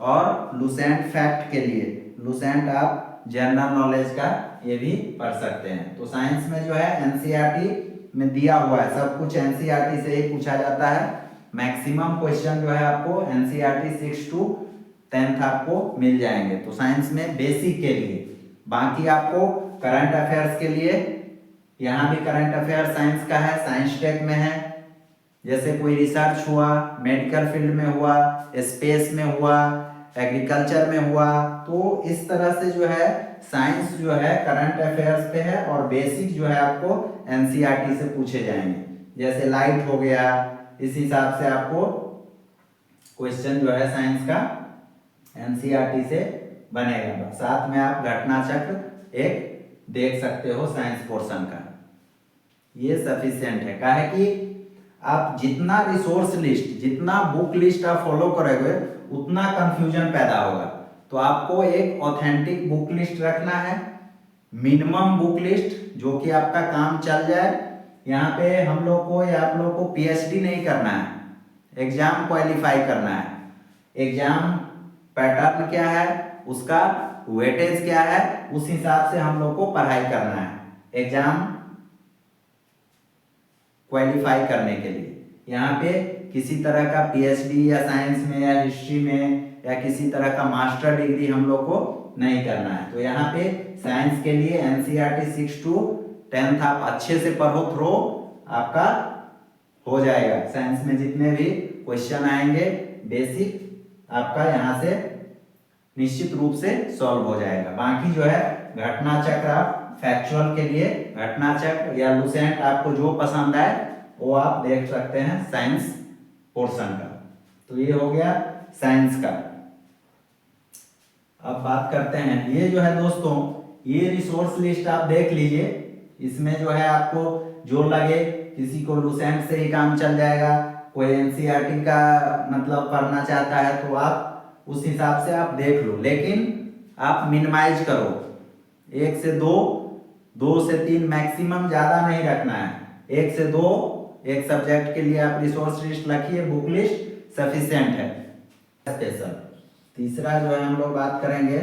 और लुसेंट फैक्ट के लिए, लुसेंट आप जनरल नॉलेज का ये भी पढ़ सकते हैं। तो साइंस में जो है एनसीईआरटी में दिया हुआ है, सब कुछ एनसीईआरटी से ही पूछा जाता है। मैक्सिमम क्वेश्चन जो है आपको एनसीईआरटी 6 to 10th आपको मिल जाएंगे। तो साइंस में बेसिक के लिए, बाकी आपको करंट अफेयर्स के लिए, यहाँ भी करंट अफेयर साइंस का है, साइंस टेक में है। जैसे कोई रिसर्च हुआ, मेडिकल फील्ड में हुआ, स्पेस में हुआ, एग्रीकल्चर में हुआ, तो इस तरह से जो है साइंस जो है करंट अफेयर्स पे है और बेसिक जो है आपको एनसीईआरटी से पूछे जाएंगे। जैसे लाइट हो गया, इस हिसाब से आपको क्वेश्चन जो है साइंस का एनसीईआरटी से बनेगा। साथ में आप घटना चक्र एक देख सकते हो साइंस पोर्शन का, ये सफिशिएंट है। काहे कि आप जितना रिसोर्स लिस्ट, जितना बुक लिस्ट आप फॉलो करोगे उतना कंफ्यूजन पैदा होगा। तो आपको एक ऑथेंटिक बुक लिस्ट रखना है, मिनिमम बुक लिस्ट, जो कि आपका काम चल जाए। यहाँ पे हम लोग को या आप लोग को पीएचडी नहीं करना है, एग्जाम क्वालिफाई करना है। एग्जाम पैटर्न क्या है, उसका वेटेज क्या है, उस हिसाब से हम लोग को पढ़ाई करना है एग्जाम क्वालिफाई करने के लिए। यहाँ पे किसी तरह का पीएचडी या साइंस में या हिस्ट्री में या किसी तरह का मास्टर डिग्री हम लोग को नहीं करना है। तो यहाँ पे साइंस के लिए एनसीईआरटी 6 to 10th आप अच्छे से पढ़ो, थ्रो आपका हो जाएगा। साइंस में जितने भी क्वेश्चन आएंगे बेसिक आपका यहाँ से निश्चित रूप से सॉल्व हो जाएगा। बाकी जो है घटना चक्र आप फैक्चुअल के लिए घटना चक्र या लुसेंट आपको जो पसंद आए वो आप देख सकते हैं साइंस पोर्शन का। तो ये हो गया साइंस का। अब बात करते हैं, ये जो है दोस्तों, ये रिसोर्स लिस्ट आप देख लीजिए। इसमें जो है आपको जो लगे, किसी को लुसेंट से ही काम चल जाएगा, कोई एनसीईआरटी का मतलब पढ़ना चाहता है तो आप उस हिसाब से आप देख लो। लेकिन आप मिनिमाइज करो, 1 से 2, 2 से 3 मैक्सिमम, ज़्यादा नहीं रखना है। 1 से 2 एक सब्जेक्ट के लिए आप रिसोर्स लिस्ट रखिए, बुक लिस्ट सफिशिएंट है। स्पेशल तीसरा जो है हम लोग बात करेंगे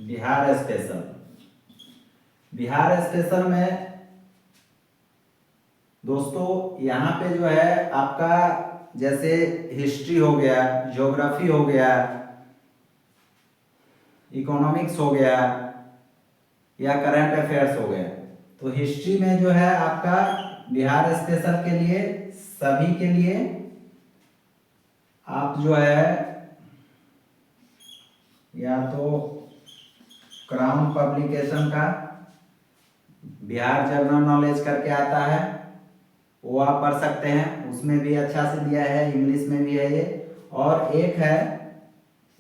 बिहार स्पेशल। बिहार स्पेशल में दोस्तों यहाँ पे जो है आपका जैसे हिस्ट्री हो गया, ज्योग्राफी हो गया, इकोनॉमिक्स हो गया या करंट अफेयर्स हो गया। तो हिस्ट्री में जो है आपका बिहार स्पेशल के लिए, सभी के लिए आप जो है या तो क्राउन पब्लिकेशन का बिहार जनरल नॉलेज करके आता है, वो आप पढ़ सकते हैं। उसमें भी अच्छा से दिया है, इंग्लिश में भी है ये। और एक है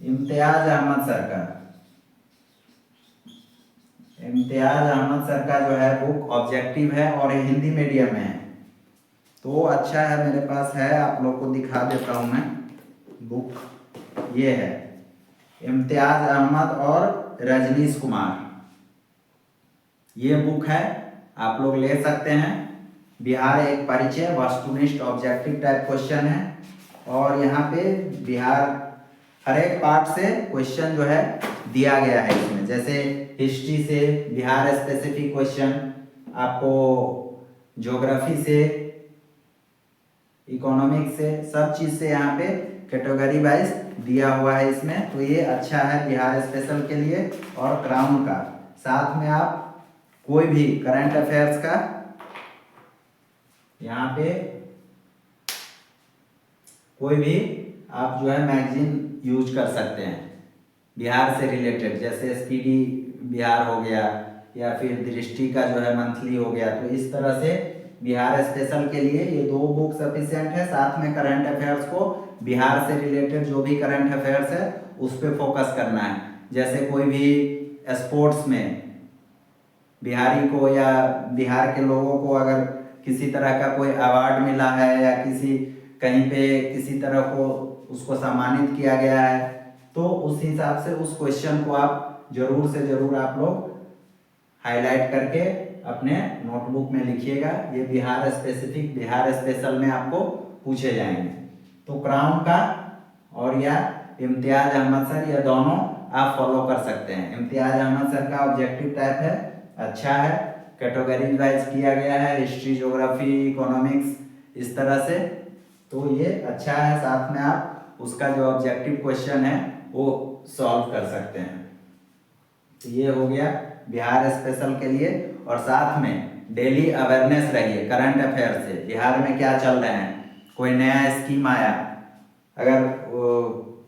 इम्तियाज अहमद सर का। इम्तियाज अहमद सर का जो है बुक ऑब्जेक्टिव है और हिंदी मीडियम में है, तो अच्छा है, मेरे पास है, आप लोग को दिखा देता हूँ मैं। बुक ये है, इम्तियाज अहमद और रजनीश कुमार, ये बुक है, आप लोग ले सकते हैं। बिहार एक परिचय, वस्तुनिष्ठ ऑब्जेक्टिव टाइप क्वेश्चन है, और यहाँ पे बिहार हर एक पार्ट से क्वेश्चन जो है दिया गया है इसमें। जैसे हिस्ट्री से बिहार स्पेसिफिक क्वेश्चन, आपको ज्योग्राफी से, इकोनॉमिक्स से, सब चीज से यहाँ पे कैटेगरी वाइज दिया हुआ है इसमें। तो ये अच्छा है बिहार स्पेशल के लिए। और क्राउन का साथ में आप कोई भी करंट अफेयर्स का यहाँ पे कोई भी आप जो है मैगजीन यूज कर सकते हैं बिहार से रिलेटेड, जैसे स्पीडी बिहार हो गया, या फिर दृष्टि का जो है मंथली हो गया। तो इस तरह से बिहार स्पेशल के लिए ये 2 बुक सफिशिएंट है। साथ में करंट अफेयर्स को, बिहार से रिलेटेड जो भी करंट अफेयर्स है उस पर फोकस करना है। जैसे कोई भी स्पोर्ट्स में बिहारी को या बिहार के लोगों को अगर किसी तरह का कोई अवार्ड मिला है, या किसी कहीं पे किसी तरह को उसको सम्मानित किया गया है, तो उस हिसाब से उस क्वेश्चन को आप जरूर से जरूर आप लोग हाईलाइट करके अपने नोटबुक में लिखिएगा। ये बिहार स्पेसिफिक, बिहार स्पेशल में आपको पूछे जाएंगे। तो क्राउन का और या इम्तियाज अहमद सर, ये दोनों आप फॉलो कर सकते हैं। इम्तियाज अहमद सर का ऑब्जेक्टिव टाइप है, अच्छा है, कैटेगरी वाइज किया गया है, हिस्ट्री, ज्योग्राफी, इकोनॉमिक्स, इस तरह से। तो ये अच्छा है, साथ में आप उसका जो ऑब्जेक्टिव क्वेश्चन है वो सॉल्व कर सकते हैं। तो ये हो गया बिहार स्पेशल के लिए। और साथ में डेली अवेयरनेस रहिए करंट अफेयर से, बिहार में क्या चल रहे हैं, कोई नया स्कीम आया, अगर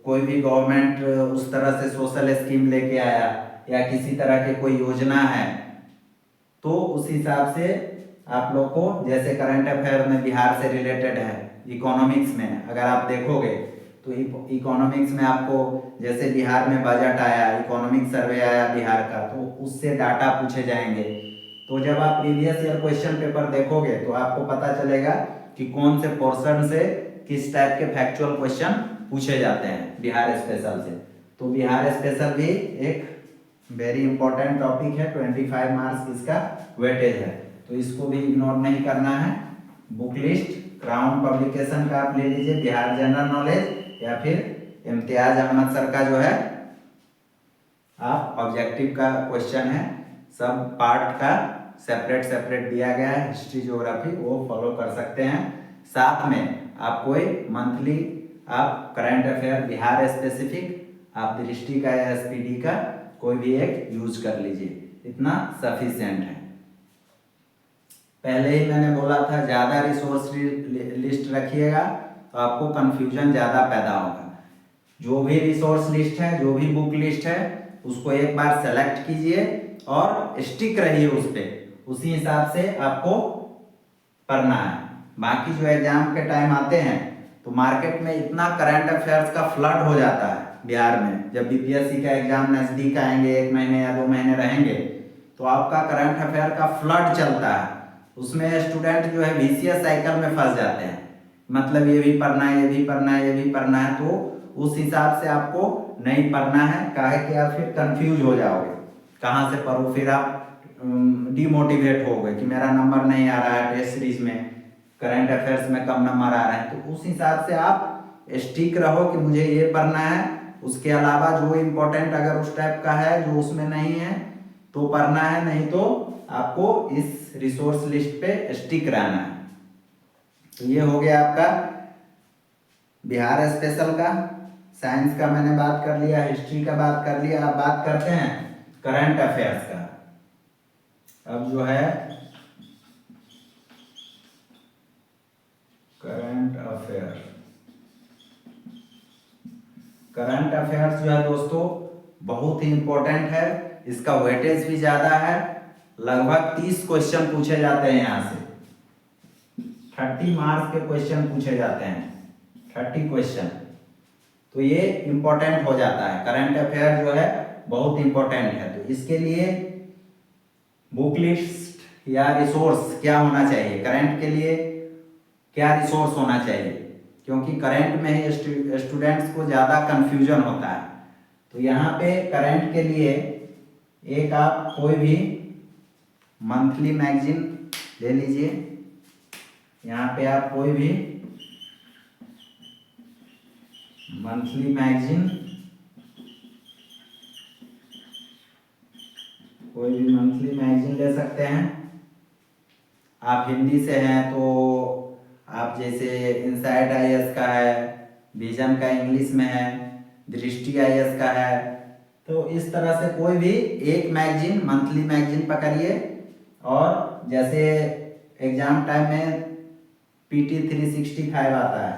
कोई भी गवर्नमेंट उस तरह से सोशल स्कीम लेके आया, या किसी तरह की कोई योजना है, तो उस हिसाब से आप लोग को, जैसे करंट अफेयर में बिहार से रिलेटेड है, इकोनॉमिक्स में अगर आप देखोगे तो इकोनॉमिक्स में आपको जैसे बिहार में बजट आया, इकोनॉमिक सर्वे आया बिहार का, तो उससे डाटा पूछे जाएंगे। तो जब आप प्रीवियस ईयर क्वेश्चन पेपर देखोगे तो आपको पता चलेगा कि कौन से पोर्शन से किस टाइप के फैक्चुअल क्वेश्चन पूछे जाते हैं बिहार स्पेशल से। तो बिहार स्पेशल भी एक वेरी इंपॉर्टेंट टॉपिक है, 25 मार्क्स इसका वेटेज है, तो इसको भी इग्नोर नहीं करना है। बुक लिस्ट क्राउन पब्लिकेशन का आप ले लीजिए, बिहार जनरल नॉलेज, या फिर इम्तियाज अहमद सर का जो है आप ऑब्जेक्टिव का क्वेश्चन है, सब पार्ट का सेपरेट सेपरेट दिया गया है, हिस्ट्री, ज्योग्राफी, वो फॉलो कर सकते हैं। साथ में आप कोई मंथली आप करंट अफेयर बिहार स्पेसिफिक, आप दृष्टि का या एसपीडी का कोई भी एक यूज कर लीजिए, इतना सफिशिएंट है। पहले ही मैंने बोला था ज़्यादा रिसोर्स लिस्ट रखिएगा तो आपको कंफ्यूजन ज़्यादा पैदा होगा। जो भी रिसोर्स लिस्ट है, जो भी बुक लिस्ट है, उसको एक बार सेलेक्ट कीजिए और स्टिक रहिए उस पर, उसी हिसाब से आपको पढ़ना है। बाकी जो एग्जाम के टाइम आते हैं तो मार्केट में इतना करंट अफेयर्स का फ्लड हो जाता है बिहार में। जब बीपीएससी का एग्जाम नज़दीक आएंगे, 1 महीने या 2 महीने रहेंगे, तो आपका करंट अफेयर का फ्लड चलता है। उसमें स्टूडेंट जो है विशियस साइकिल में फंस जाते हैं, मतलब ये भी पढ़ना है, ये भी पढ़ना है, ये भी पढ़ना है, तो उस हिसाब से आपको नहीं पढ़ना है। काहे कि आप फिर कंफ्यूज हो जाओगे, कहाँ से पढ़ूँ, फिर आप डिमोटिवेट हो गए कि मेरा नंबर नहीं आ रहा है टेस्ट सीरीज में, करंट अफेयर्स में कम नंबर आ रहा है। तो उस हिसाब से आप स्टिक रहो कि मुझे ये पढ़ना है, उसके अलावा जो इम्पोर्टेंट अगर उस टाइप का है जो उसमें नहीं है तो पढ़ना है, नहीं तो आपको इस रिसोर्स लिस्ट पे स्टिक रहना है। तो ये हो गया आपका बिहार स्पेशल का। साइंस का मैंने बात कर लिया, हिस्ट्री का बात कर लिया। अब बात करते हैं करंट अफेयर्स का। अब जो है करंट अफेयर्स जो है दोस्तों बहुत ही इंपॉर्टेंट है, इसका वेटेज भी ज्यादा है। लगभग 30 क्वेश्चन पूछे जाते हैं यहाँ से, 30 मार्क्स के क्वेश्चन पूछे जाते हैं, 30 क्वेश्चन। तो ये इम्पोर्टेंट हो जाता है। करंट अफेयर जो है बहुत इम्पोर्टेंट है। तो इसके लिए बुक लिस्ट या रिसोर्स क्या होना चाहिए, करंट के लिए क्या रिसोर्स होना चाहिए, क्योंकि करंट में ही स्टूडेंट्स को ज़्यादा कन्फ्यूजन होता है। तो यहाँ पे करंट के लिए एक आप कोई भी मंथली मैगजीन ले लीजिए। यहाँ पे आप कोई भी मंथली मैगजीन ले सकते हैं। आप हिंदी से हैं तो आप जैसे इनसाइट आईएएस का है, विजन का इंग्लिश में है, दृष्टि आईएएस का है, तो इस तरह से कोई भी एक मैगजीन मंथली मैगजीन पकड़िए। और जैसे एग्जाम टाइम में पीटी 365 आता है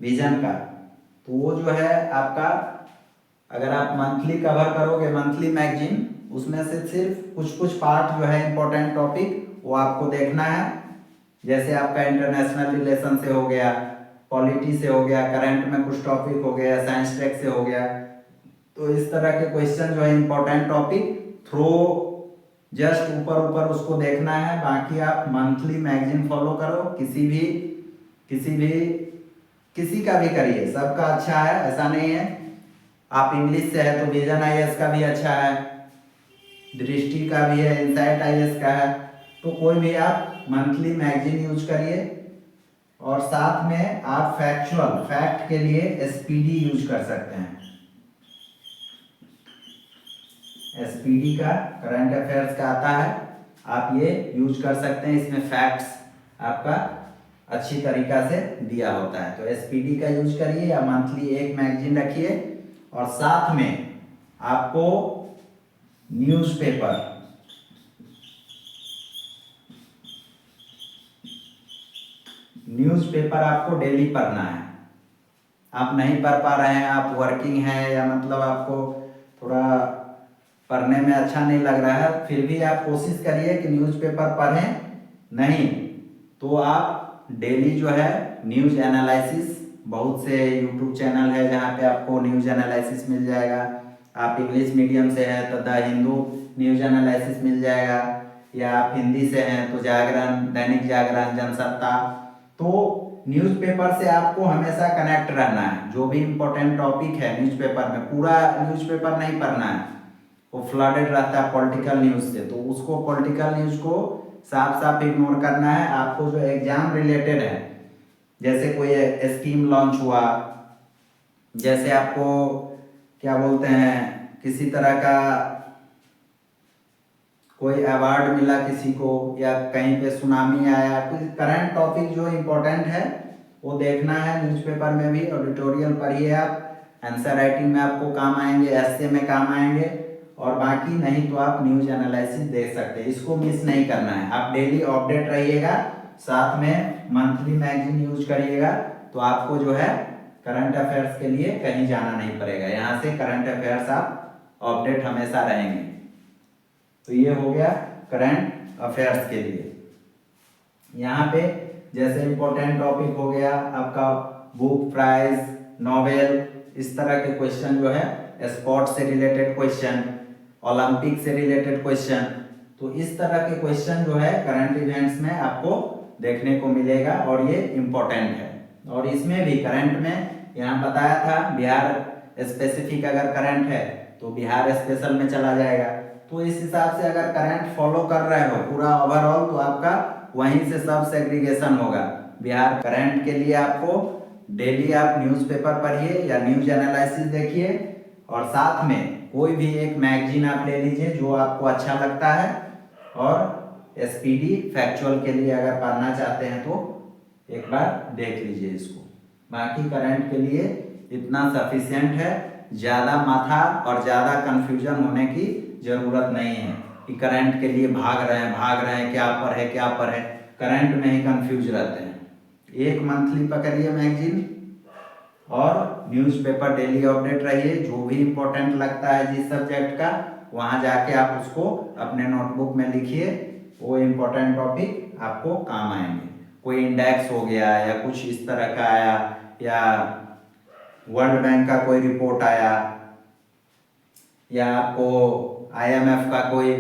विजन का, तो वो जो है आपका, अगर आप मंथली कवर करोगे मंथली मैगजीन, उसमें से सिर्फ कुछ पार्ट जो है इम्पोर्टेंट टॉपिक वो आपको देखना है। जैसे आपका इंटरनेशनल रिलेशन से हो गया, पॉलिटी से हो गया, करंट में कुछ टॉपिक हो गया, साइंस टेक से हो गया। तो इस तरह के क्वेश्चन जो है इम्पोर्टेंट टॉपिक थ्रो जस्ट ऊपर उसको देखना है। बाकी आप मंथली मैगजीन फॉलो करो, किसी का भी करिए, सबका अच्छा है, ऐसा नहीं है। आप इंग्लिश से है तो विजन आईएएस का भी अच्छा है, दृष्टि का भी है, इनसाइट आईएएस का है। तो कोई भी आप मंथली मैगजीन यूज करिए। और साथ में आप फैक्ट के लिए एसपीडी यूज कर सकते हैं। एसपीडी का करंट अफेयर्स का आता है, आप ये यूज कर सकते हैं। इसमें फैक्ट्स आपका अच्छी तरीका से दिया होता है। तो एसपीडी का यूज करिए या मंथली एक मैगजीन रखिए। और साथ में आपको न्यूज़पेपर आपको डेली पढ़ना है। आप नहीं पढ़ पा रहे हैं, आप वर्किंग हैं, या मतलब आपको थोड़ा पढ़ने में अच्छा नहीं लग रहा है, फिर भी आप कोशिश करिए कि न्यूज़पेपर पढ़ें। नहीं तो आप डेली जो है न्यूज़ एनालिसिस, बहुत से यूट्यूब चैनल है जहाँ पे आपको न्यूज़ एनालिसिस मिल जाएगा। आप इंग्लिश मीडियम से हैं तो द हिंदू न्यूज़ एनालिसिस मिल जाएगा, या आप हिंदी से हैं तो जागरण, दैनिक जागरण, जनसत्ता। तो न्यूज़पेपर से आपको हमेशा कनेक्ट रहना है। जो भी इम्पोर्टेंट टॉपिक है न्यूज़पेपर में, पूरा न्यूज़पेपर नहीं पढ़ना है, वो फ्लडेड रहता है पॉलिटिकल न्यूज़ से, तो उसको पॉलिटिकल न्यूज़ को साफ इग्नोर करना है। आपको जो एग्जाम रिलेटेड है, जैसे कोई स्कीम लॉन्च हुआ, जैसे आपको क्या बोलते हैं, किसी तरह का कोई अवार्ड मिला किसी को, या कहीं पे सुनामी आया, कोई करंट टॉपिक जो इम्पोर्टेंट है वो देखना है न्यूज़पेपर में भी। एडिटोरियल पढ़िए आप, आंसर राइटिंग में आपको काम आएंगे, एस्से में काम आएंगे। और बाकी नहीं तो आप न्यूज़ एनालिसिस देख सकते हैं, इसको मिस नहीं करना है। आप डेली अपडेट रहिएगा, साथ में मंथली मैगजीन यूज करिएगा, तो आपको जो है करंट अफेयर्स के लिए कहीं जाना नहीं पड़ेगा। यहाँ से करंट अफेयर्स आप अपडेट हमेशा रहेंगे। तो ये हो गया करंट अफेयर्स के लिए। यहाँ पे जैसे इम्पोर्टेंट टॉपिक हो गया आपका बुक प्राइज, नॉवेल, इस तरह के क्वेश्चन जो है, स्पोर्ट्स से रिलेटेड क्वेश्चन, ओलंपिक से रिलेटेड क्वेश्चन, तो इस तरह के क्वेश्चन जो है करंट इवेंट्स में आपको देखने को मिलेगा, और ये इम्पोर्टेंट है। और इसमें भी करंट में यहाँ बताया था, बिहार स्पेसिफिक अगर करंट है तो बिहार स्पेशल में चला जाएगा। तो इस हिसाब से अगर करंट फॉलो कर रहे हो पूरा ओवरऑल, तो आपका वहीं से सब सेग्रीगेशन होगा। बिहार करंट के लिए आपको डेली आप न्यूज़पेपर पढ़िए या न्यूज़ एनालिसिस देखिए, और साथ में कोई भी एक मैगजीन आप ले लीजिए जो आपको अच्छा लगता है। और एसपीडी फैक्चुअल के लिए अगर पढ़ना चाहते हैं तो एक बार देख लीजिए इसको। बाकी करंट के लिए इतना सफिशिएंट है, ज़्यादा माथा और ज़्यादा कन्फ्यूजन होने की ज़रूरत नहीं है कि करंट के लिए भाग रहे हैं, क्या पढ़े, करंट में ही कंफ्यूज रहते हैं। एक मंथली पकड़िए मैगजीन, और न्यूज़पेपर डेली अपडेट रहिए। जो भी इम्पोर्टेंट लगता है जिस सब्जेक्ट का, वहाँ जाके आप उसको अपने नोटबुक में लिखिए, वो इम्पोर्टेंट टॉपिक आपको काम आएंगे। कोई इंडेक्स हो गया या कुछ इस तरह का आया, या वर्ल्ड बैंक का कोई रिपोर्ट आया या आपको IMF का कोई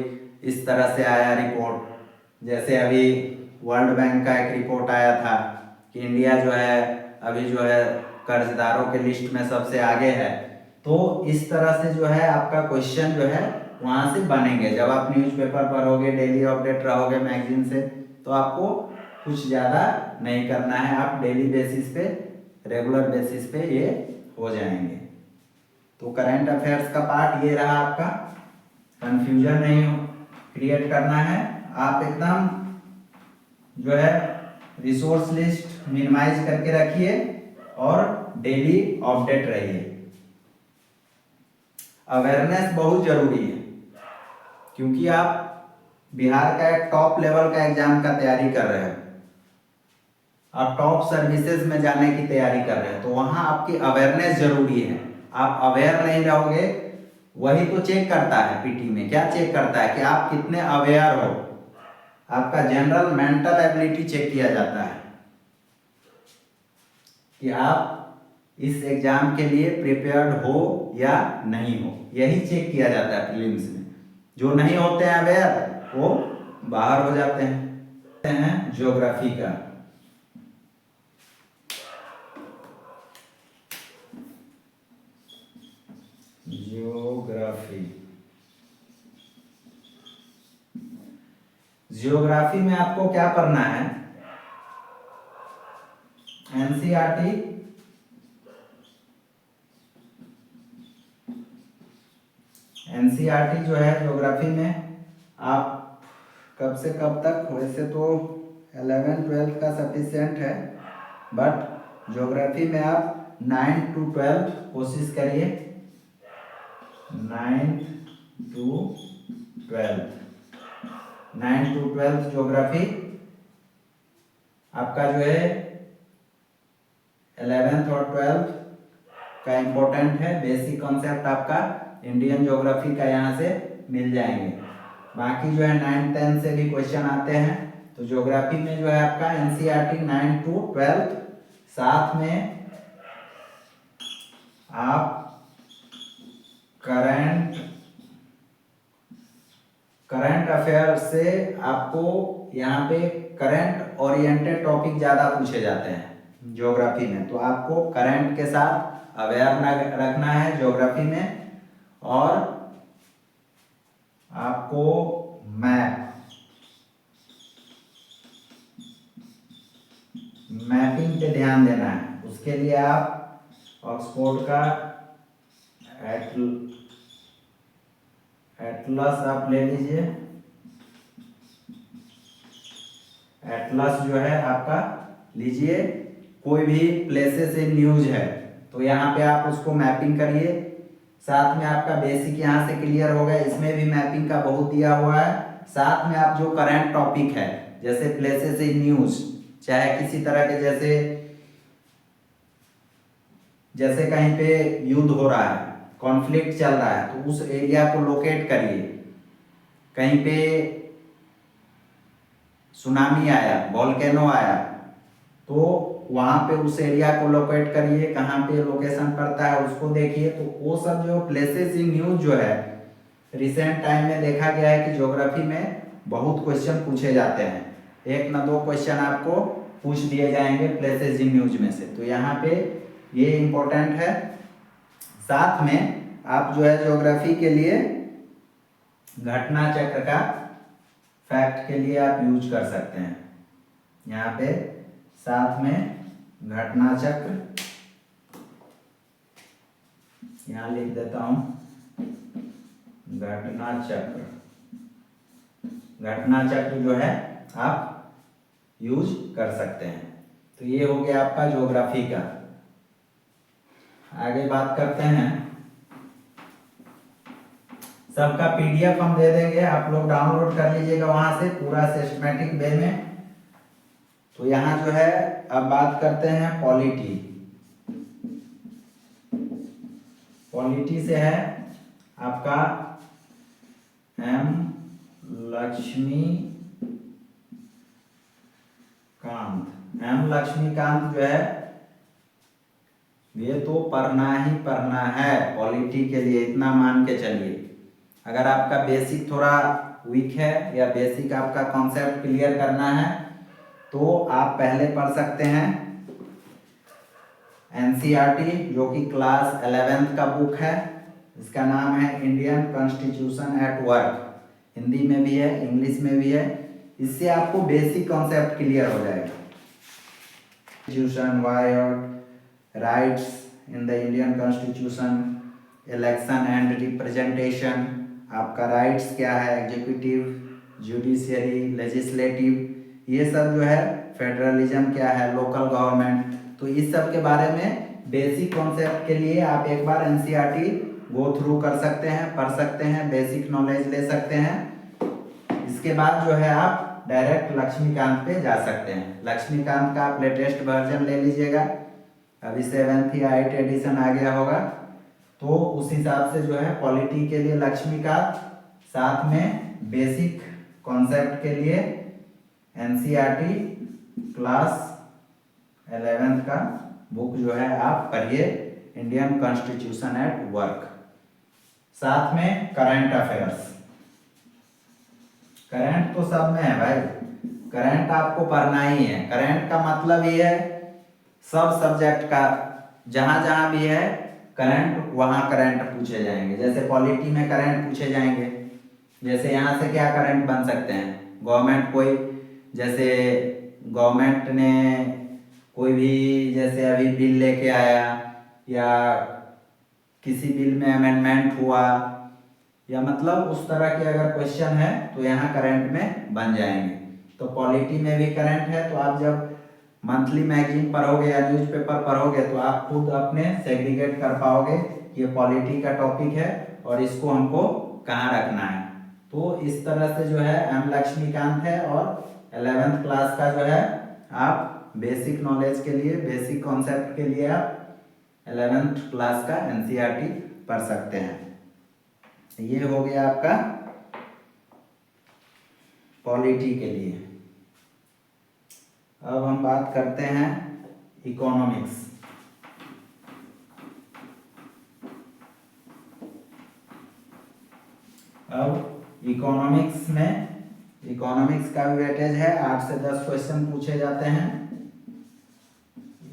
इस तरह से आया रिपोर्ट, जैसे अभी वर्ल्ड बैंक का एक रिपोर्ट आया था कि इंडिया जो है अभी जो है कर्जदारों के लिस्ट में सबसे आगे है, तो इस तरह से जो है आपका क्वेश्चन जो है वहाँ से बनेंगे। जब आप न्यूज़पेपर पढ़ोगे, डेली अपडेट रहोगे मैगजीन से, तो आपको कुछ ज़्यादा नहीं करना है, आप डेली बेसिस पे, रेगुलर बेसिस पे ये हो जाएंगे। तो करंट अफेयर्स का पार्ट ये रहा आपका, कंफ्यूजन नहीं हो क्रिएट करना है, आप एकदम जो है रिसोर्स लिस्ट मिनिमाइज करके रखिए और डेली अपडेट रहिए। अवेयरनेस बहुत जरूरी है, क्योंकि आप बिहार का एक टॉप लेवल का एग्जाम का तैयारी कर रहे हो, आप टॉप सर्विसेज में जाने की तैयारी कर रहे हैं, तो वहां आपकी अवेयरनेस जरूरी है। आप अवेयर नहीं रहोगे, वही तो चेक करता है पीटी में, क्या चेक करता है कि आप कितने अवेयर हो, आपका जनरल मेंटल एबिलिटी चेक किया जाता है कि आप इस एग्जाम के लिए प्रिपेयर्ड हो या नहीं हो, यही चेक किया जाता है प्रीलिम्स में। जो नहीं होते हैं अवेयर वो बाहर हो जाते हैं। ज्योग्राफी का जियोग्राफी में आपको क्या पढ़ना है, एनसीईआरटी जो है ज्योग्राफी में आप कब से कब तक, वैसे तो 11-12 का सफिशिएंट है, बट ज्योग्राफी में आप 9 to 12 कोशिश करिए, 9 to 12 ज्योग्राफी आपका जो है 11th और 12th का इम्पोर्टेंट है। बेसिक कॉन्सेप्ट आपका इंडियन ज्योग्राफी का यहाँ से मिल जाएंगे। बाकी जो है 9-10 से भी क्वेश्चन आते हैं, तो ज्योग्राफी में जो है आपका एनसीईआरटी 9 to 12, साथ में आप करंट अफेयर से आपको यहाँ पे करंट ओरिएंटेड टॉपिक ज़्यादा पूछे जाते हैं ज्योग्राफी में, तो आपको करंट के साथ अवेयर रखना है ज्योग्राफी में। और आपको मैपिंग पे ध्यान देना है, उसके लिए आप ऑक्सफोर्ड का एटलस आप ले लीजिए। एटलस जो है आपका लीजिए, कोई भी प्लेसेस इन न्यूज है तो यहाँ पे आप उसको मैपिंग करिए, साथ में आपका बेसिक यहाँ से क्लियर हो गया, इसमें भी मैपिंग का बहुत दिया हुआ है। साथ में आप जो करंट टॉपिक है, जैसे प्लेसेस इन न्यूज, चाहे किसी तरह के जैसे कहीं पे युद्ध हो रहा है, कॉन्फ्लिक्ट चल रहा है, तो उस एरिया को लोकेट करिए। कहीं पे सुनामी आया, वोल्केनो आया, तो वहां पे उस एरिया को लोकेट करिए, कहाँ पे लोकेशन पड़ता है उसको देखिए। तो वो सब जो प्लेसेस इन न्यूज जो है, रिसेंट टाइम में देखा गया है कि ज्योग्राफी में बहुत क्वेश्चन पूछे जाते हैं, 1 ना 2 क्वेश्चन आपको पूछ दिए जाएंगे प्लेसेस इन न्यूज में से, तो यहाँ पे ये इम्पोर्टेंट है। साथ में आप जो है ज्योग्राफी के लिए घटना चक्र का फैक्ट के लिए आप यूज कर सकते हैं, यहाँ पे साथ में घटना चक्र यहाँ लिख देता हूं, घटना चक्र जो है आप यूज कर सकते हैं। तो ये हो गया आपका ज्योग्राफी का। आगे बात करते हैं, सबका पीडीएफ हम दे देंगे, आप लोग डाउनलोड कर लीजिएगा वहां से पूरा सिस्टमैटिक वे में। तो यहाँ जो है अब बात करते हैं पॉलिटी। पॉलिटी से है आपका एम लक्ष्मीकांत जो है ये तो पढ़ना ही पढ़ना है पॉलिटी के लिए, इतना मान के चलिए। अगर आपका बेसिक थोड़ा वीक है या बेसिक आपका कॉन्सेप्ट क्लियर करना है तो आप पहले पढ़ सकते हैं एनसीईआरटी, जो कि क्लास 11th का बुक है। इसका नाम है Indian constitution at work. Hindi में भी है, इंग्लिश में भी है। इससे आपको बेसिक कॉन्सेप्ट क्लियर हो जाएगा। कॉन्स्टिट्यूशन, व्हाई और rights in the Indian constitution, election and representation, आपका राइट्स क्या है, एग्जीक्यूटिव, जुडिशियरी, लेजिस्लेटिव, ये सब जो है, फेडरलिज्म क्या है, लोकल गवर्नमेंट। तो इस सब के बारे में बेसिक कॉन्सेप्ट के लिए आप एक बार एनसीईआरटी गो थ्रू कर सकते हैं, पढ़ सकते हैं, बेसिक नॉलेज ले सकते हैं। इसके बाद जो है आप डायरेक्ट लक्ष्मीकांत पे जा सकते हैं। लक्ष्मीकांत का आप लेटेस्ट वर्जन ले लीजिएगा, अभी 7th या 8th एडिशन आ गया होगा। तो उस हिसाब से जो है पॉलिटी के लिए लक्ष्मीकांत, साथ में बेसिक कॉन्सेप्ट के लिए एनसीईआरटी क्लास 11th का बुक जो है आप पढ़िए, इंडियन कॉन्स्टिट्यूशन एट वर्क। साथ में करंट अफेयर्स, करंट तो सब में है भाई, करंट आपको पढ़ना ही है। करंट का मतलब ये है सब सब्जेक्ट का, जहां जहां भी है करंट, वहां करंट पूछे जाएंगे। जैसे पॉलिटी में करंट पूछे जाएंगे, जैसे यहाँ से क्या करंट बन सकते हैं, गवर्नमेंट कोई, जैसे गवर्नमेंट ने कोई भी जैसे अभी बिल लेके आया या किसी बिल में अमेंडमेंट हुआ, या मतलब उस तरह के अगर क्वेश्चन है तो यहाँ करंट में बन जाएंगे। तो पॉलिटी में भी करंट है, तो आप जब मंथली मैगजीन पढ़ोगे या न्यूज़पेपर पढ़ोगे तो आप खुद अपने सेग्रीगेट कर पाओगे कि ये पॉलिटी का टॉपिक है और इसको हमको कहाँ रखना है। तो इस तरह से जो है एम लक्ष्मीकांत है, और 11th क्लास का जो है आप बेसिक नॉलेज के लिए, बेसिक कॉन्सेप्ट के लिए आप 11th क्लास का एनसीईआरटी पढ़ सकते हैं। ये हो गया आपका पॉलिटी के लिए। अब हम बात करते हैं इकोनॉमिक्स। अब इकोनॉमिक्स में, इकोनॉमिक्स का भी वेटेज है, 8 से 10 क्वेश्चन पूछे जाते हैं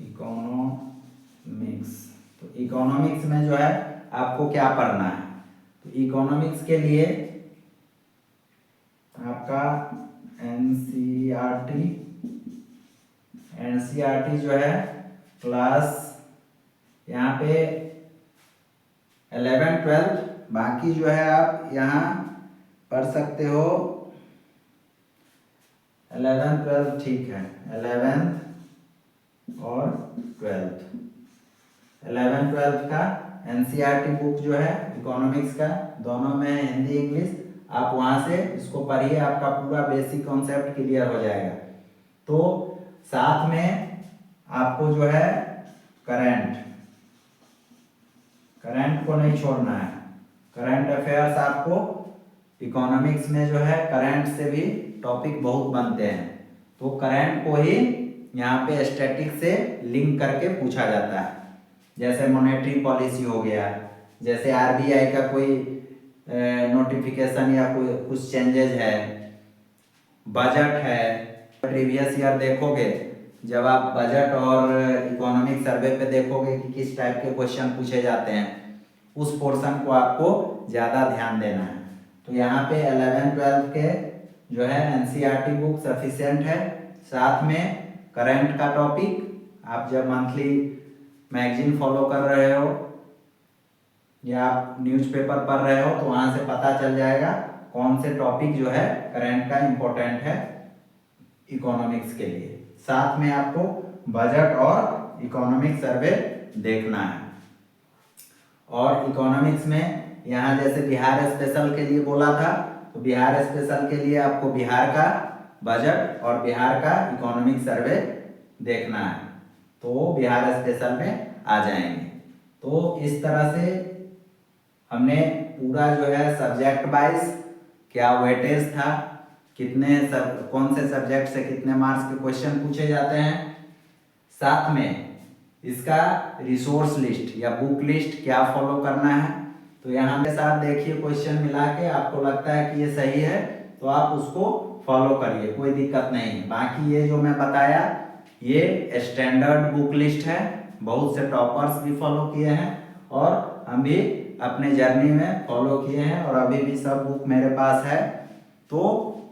इकोनॉमिक्स। तो इकोनॉमिक्स में जो है आपको क्या पढ़ना है, तो इकोनॉमिक्स के लिए आपका एनसीईआरटी जो है क्लास यहाँ पे 11, 12, बाकी जो है आप यहाँ पढ़ सकते हो 11, 12 ठीक है, 11th और 12th, 11, 12 का एनसीईआरटी बुक जो है इकोनॉमिक्स का, दोनों में हिंदी इंग्लिश, आप वहां से इसको पढ़िए, आपका पूरा बेसिक कॉन्सेप्ट क्लियर हो जाएगा। तो साथ में आपको जो है करंट को नहीं छोड़ना है। करंट अफेयर्स आपको इकोनॉमिक्स में जो है करंट से भी टॉपिक बहुत बनते हैं, तो करंट को ही यहाँ पे स्टैटिक से लिंक करके पूछा जाता है। जैसे मॉनेटरी पॉलिसी हो गया, जैसे आरबीआई का कोई नोटिफिकेशन या कोई कुछ चेंजेज है, बजट है, प्रीवियस ईयर देखोगे, जब आप बजट और इकोनॉमिक सर्वे पे देखोगे कि किस टाइप के क्वेश्चन पूछे जाते हैं, उस पोर्शन को आपको ज़्यादा ध्यान देना है। तो यहाँ पे 11, 12 के जो है एनसीईआरटी बुक सफिशिएंट है। साथ में करंट का टॉपिक आप जब मंथली मैगजीन फॉलो कर रहे हो या आप न्यूज़पेपर पढ़ रहे हो तो वहाँ से पता चल जाएगा कौन से टॉपिक जो है करंट का इम्पोर्टेंट है इकोनॉमिक्स के लिए। साथ में आपको बजट और इकोनॉमिक सर्वे देखना है। और इकोनॉमिक्स में यहाँ जैसे बिहार स्पेशल के लिए बोला था, तो बिहार स्पेशल के लिए आपको बिहार का बजट और बिहार का इकोनॉमिक सर्वे देखना है, तो बिहार स्पेशल में आ जाएंगे। तो इस तरह से हमने पूरा जो है सब्जेक्ट वाइज क्या वेटेज था, कितने कौन से सब्जेक्ट से कितने मार्क्स के क्वेश्चन पूछे जाते हैं, साथ में इसका रिसोर्स लिस्ट या बुक लिस्ट क्या फॉलो करना है। तो यहाँ के साथ देखिए क्वेश्चन मिला के आपको लगता है कि ये सही है तो आप उसको फॉलो करिए, कोई दिक्कत नहीं है। बाकी ये जो मैं बताया ये स्टैंडर्ड बुक लिस्ट है, बहुत से टॉपर्स भी फॉलो किए हैं और हम भी अपने जर्नी में फॉलो किए हैं और अभी भी सब बुक मेरे पास है। तो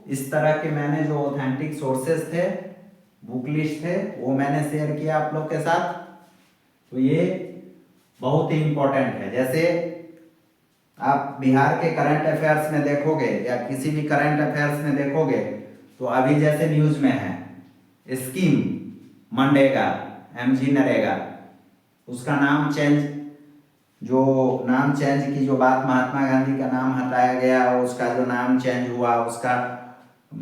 इस तरह के मैंने जो ऑथेंटिक सोर्सेस थे, बुक लिस्ट थे, वो मैंने शेयर किया आप लोग के साथ। तो ये बहुत ही इम्पोर्टेंट है। जैसे आप बिहार के करंट अफेयर्स में देखोगे या किसी भी करंट अफेयर्स में देखोगे तो अभी जैसे न्यूज में है स्कीम मनरेगा, एमजी नरेगा, उसका नाम चेंज, जो नाम चेंज की जो बात, महात्मा गांधी का नाम हटाया गया और उसका जो नाम चेंज हुआ, उसका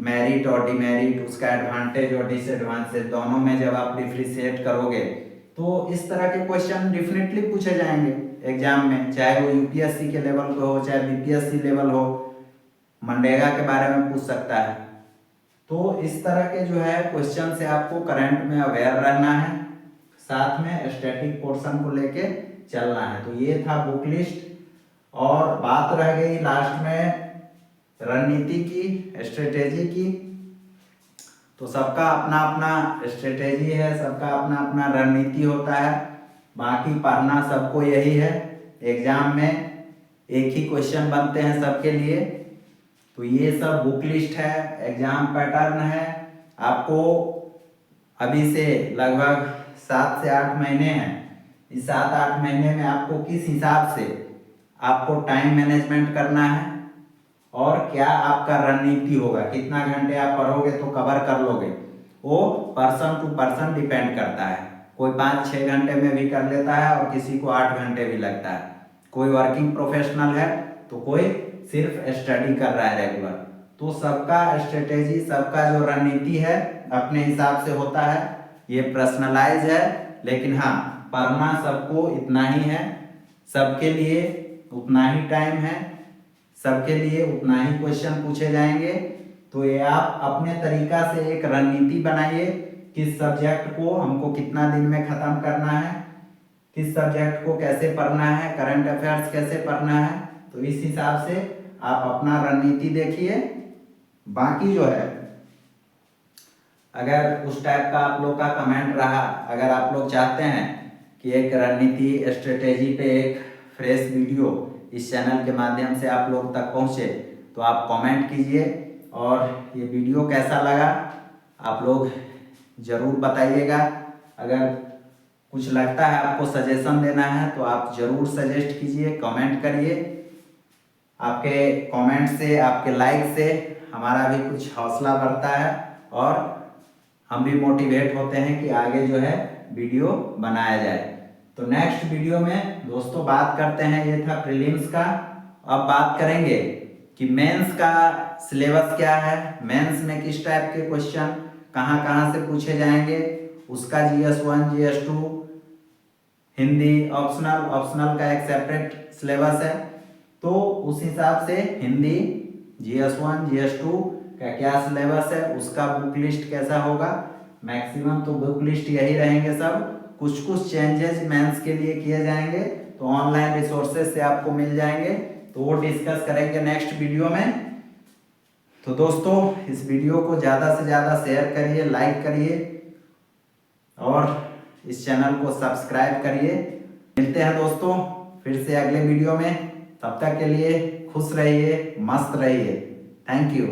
मेरिट और डिमेरिट, उसका एडवांटेज और डिसएडवांटेज दोनों में जब आप डिफ्रेंशिएट करोगे तो इस तरह के क्वेश्चन डेफिनेटली पूछे जाएंगे एग्जाम में, चाहे वो यूपीएससी के लेवल पे हो चाहे बीपीएससी लेवल हो, मनरेगा के बारे में पूछ सकता है। तो इस तरह के जो है क्वेश्चन से आपको करंट में अवेयर रहना है, साथ में स्टैटिक पोर्शन को लेके चलना है। तो ये था बुक लिस्ट। और बात रह गई लास्ट में रणनीति की, स्ट्रेटेजी की। तो सबका अपना अपना स्ट्रेटेजी है, सबका अपना अपना रणनीति होता है। बाकी पढ़ना सबको यही है, एग्जाम में एक ही क्वेश्चन बनते हैं सबके लिए। तो ये सब बुक लिस्ट है, एग्जाम पैटर्न है। आपको अभी से लगभग 7 से 8 महीने हैं। इस 7-8 महीने में आपको किस हिसाब से आपको टाइम मैनेजमेंट करना है और क्या आपका रणनीति होगा, कितना घंटे आप पढ़ोगे तो कवर कर लोगे, वो पर्सन टू पर्सन डिपेंड करता है। कोई 5-6 घंटे में भी कर लेता है और किसी को 8 घंटे भी लगता है। कोई वर्किंग प्रोफेशनल है तो कोई सिर्फ स्टडी कर रहा है रेगुलर। तो सबका स्ट्रेटेजी, सबका जो रणनीति है अपने हिसाब से होता है। ये पर्सनलाइज है, लेकिन हाँ पढ़ना सबको इतना ही है, सबके लिए उतना ही टाइम है, सबके लिए उतना ही क्वेश्चन पूछे जाएंगे। तो ये आप अपने तरीका से एक रणनीति बनाइए, किस सब्जेक्ट को हमको कितना दिन में खत्म करना है, किस सब्जेक्ट को कैसे पढ़ना है, करंट अफेयर्स कैसे पढ़ना है। तो इस हिसाब से आप अपना रणनीति देखिए। बाकी जो है अगर उस टाइप का आप लोग का कमेंट रहा, अगर आप लोग चाहते हैं कि एक रणनीति स्ट्रेटेजी पे एक फ्रेश वीडियो इस चैनल के माध्यम से आप लोग तक पहुंचे तो आप कमेंट कीजिए। और ये वीडियो कैसा लगा आप लोग ज़रूर बताइएगा। अगर कुछ लगता है आपको सजेशन देना है तो आप ज़रूर सजेस्ट कीजिए, कमेंट करिए। आपके कमेंट से, आपके लाइक से हमारा भी कुछ हौसला बढ़ता है और हम भी मोटिवेट होते हैं कि आगे जो है वीडियो बनाया जाए। तो नेक्स्ट वीडियो में दोस्तों बात करते हैं, ये था प्रीलिम्स का। अब बात करेंगे कि मेंस का सिलेबस क्या है, मेंस में किस टाइप के क्वेश्चन कहाँ से पूछे जाएंगे, उसका GS1 GS2 हिंदी ऑप्शनल का एक सेपरेट सिलेबस है। तो उस हिसाब से हिंदी GS1 GS2 का क्या सिलेबस है, उसका बुक लिस्ट कैसा होगा। मैक्सिमम तो बुक लिस्ट यही रहेंगे सब, कुछ चेंजेस मेंस के लिए किए जाएंगे तो ऑनलाइन रिसोर्सेज से आपको मिल जाएंगे, तो वो डिस्कस करेंगे नेक्स्ट वीडियो में। तो दोस्तों इस वीडियो को ज़्यादा से ज़्यादा शेयर करिए, लाइक करिए और इस चैनल को सब्सक्राइब करिए। मिलते हैं दोस्तों फिर से अगले वीडियो में, तब तक के लिए खुश रहिए, मस्त रहिए। Thank you.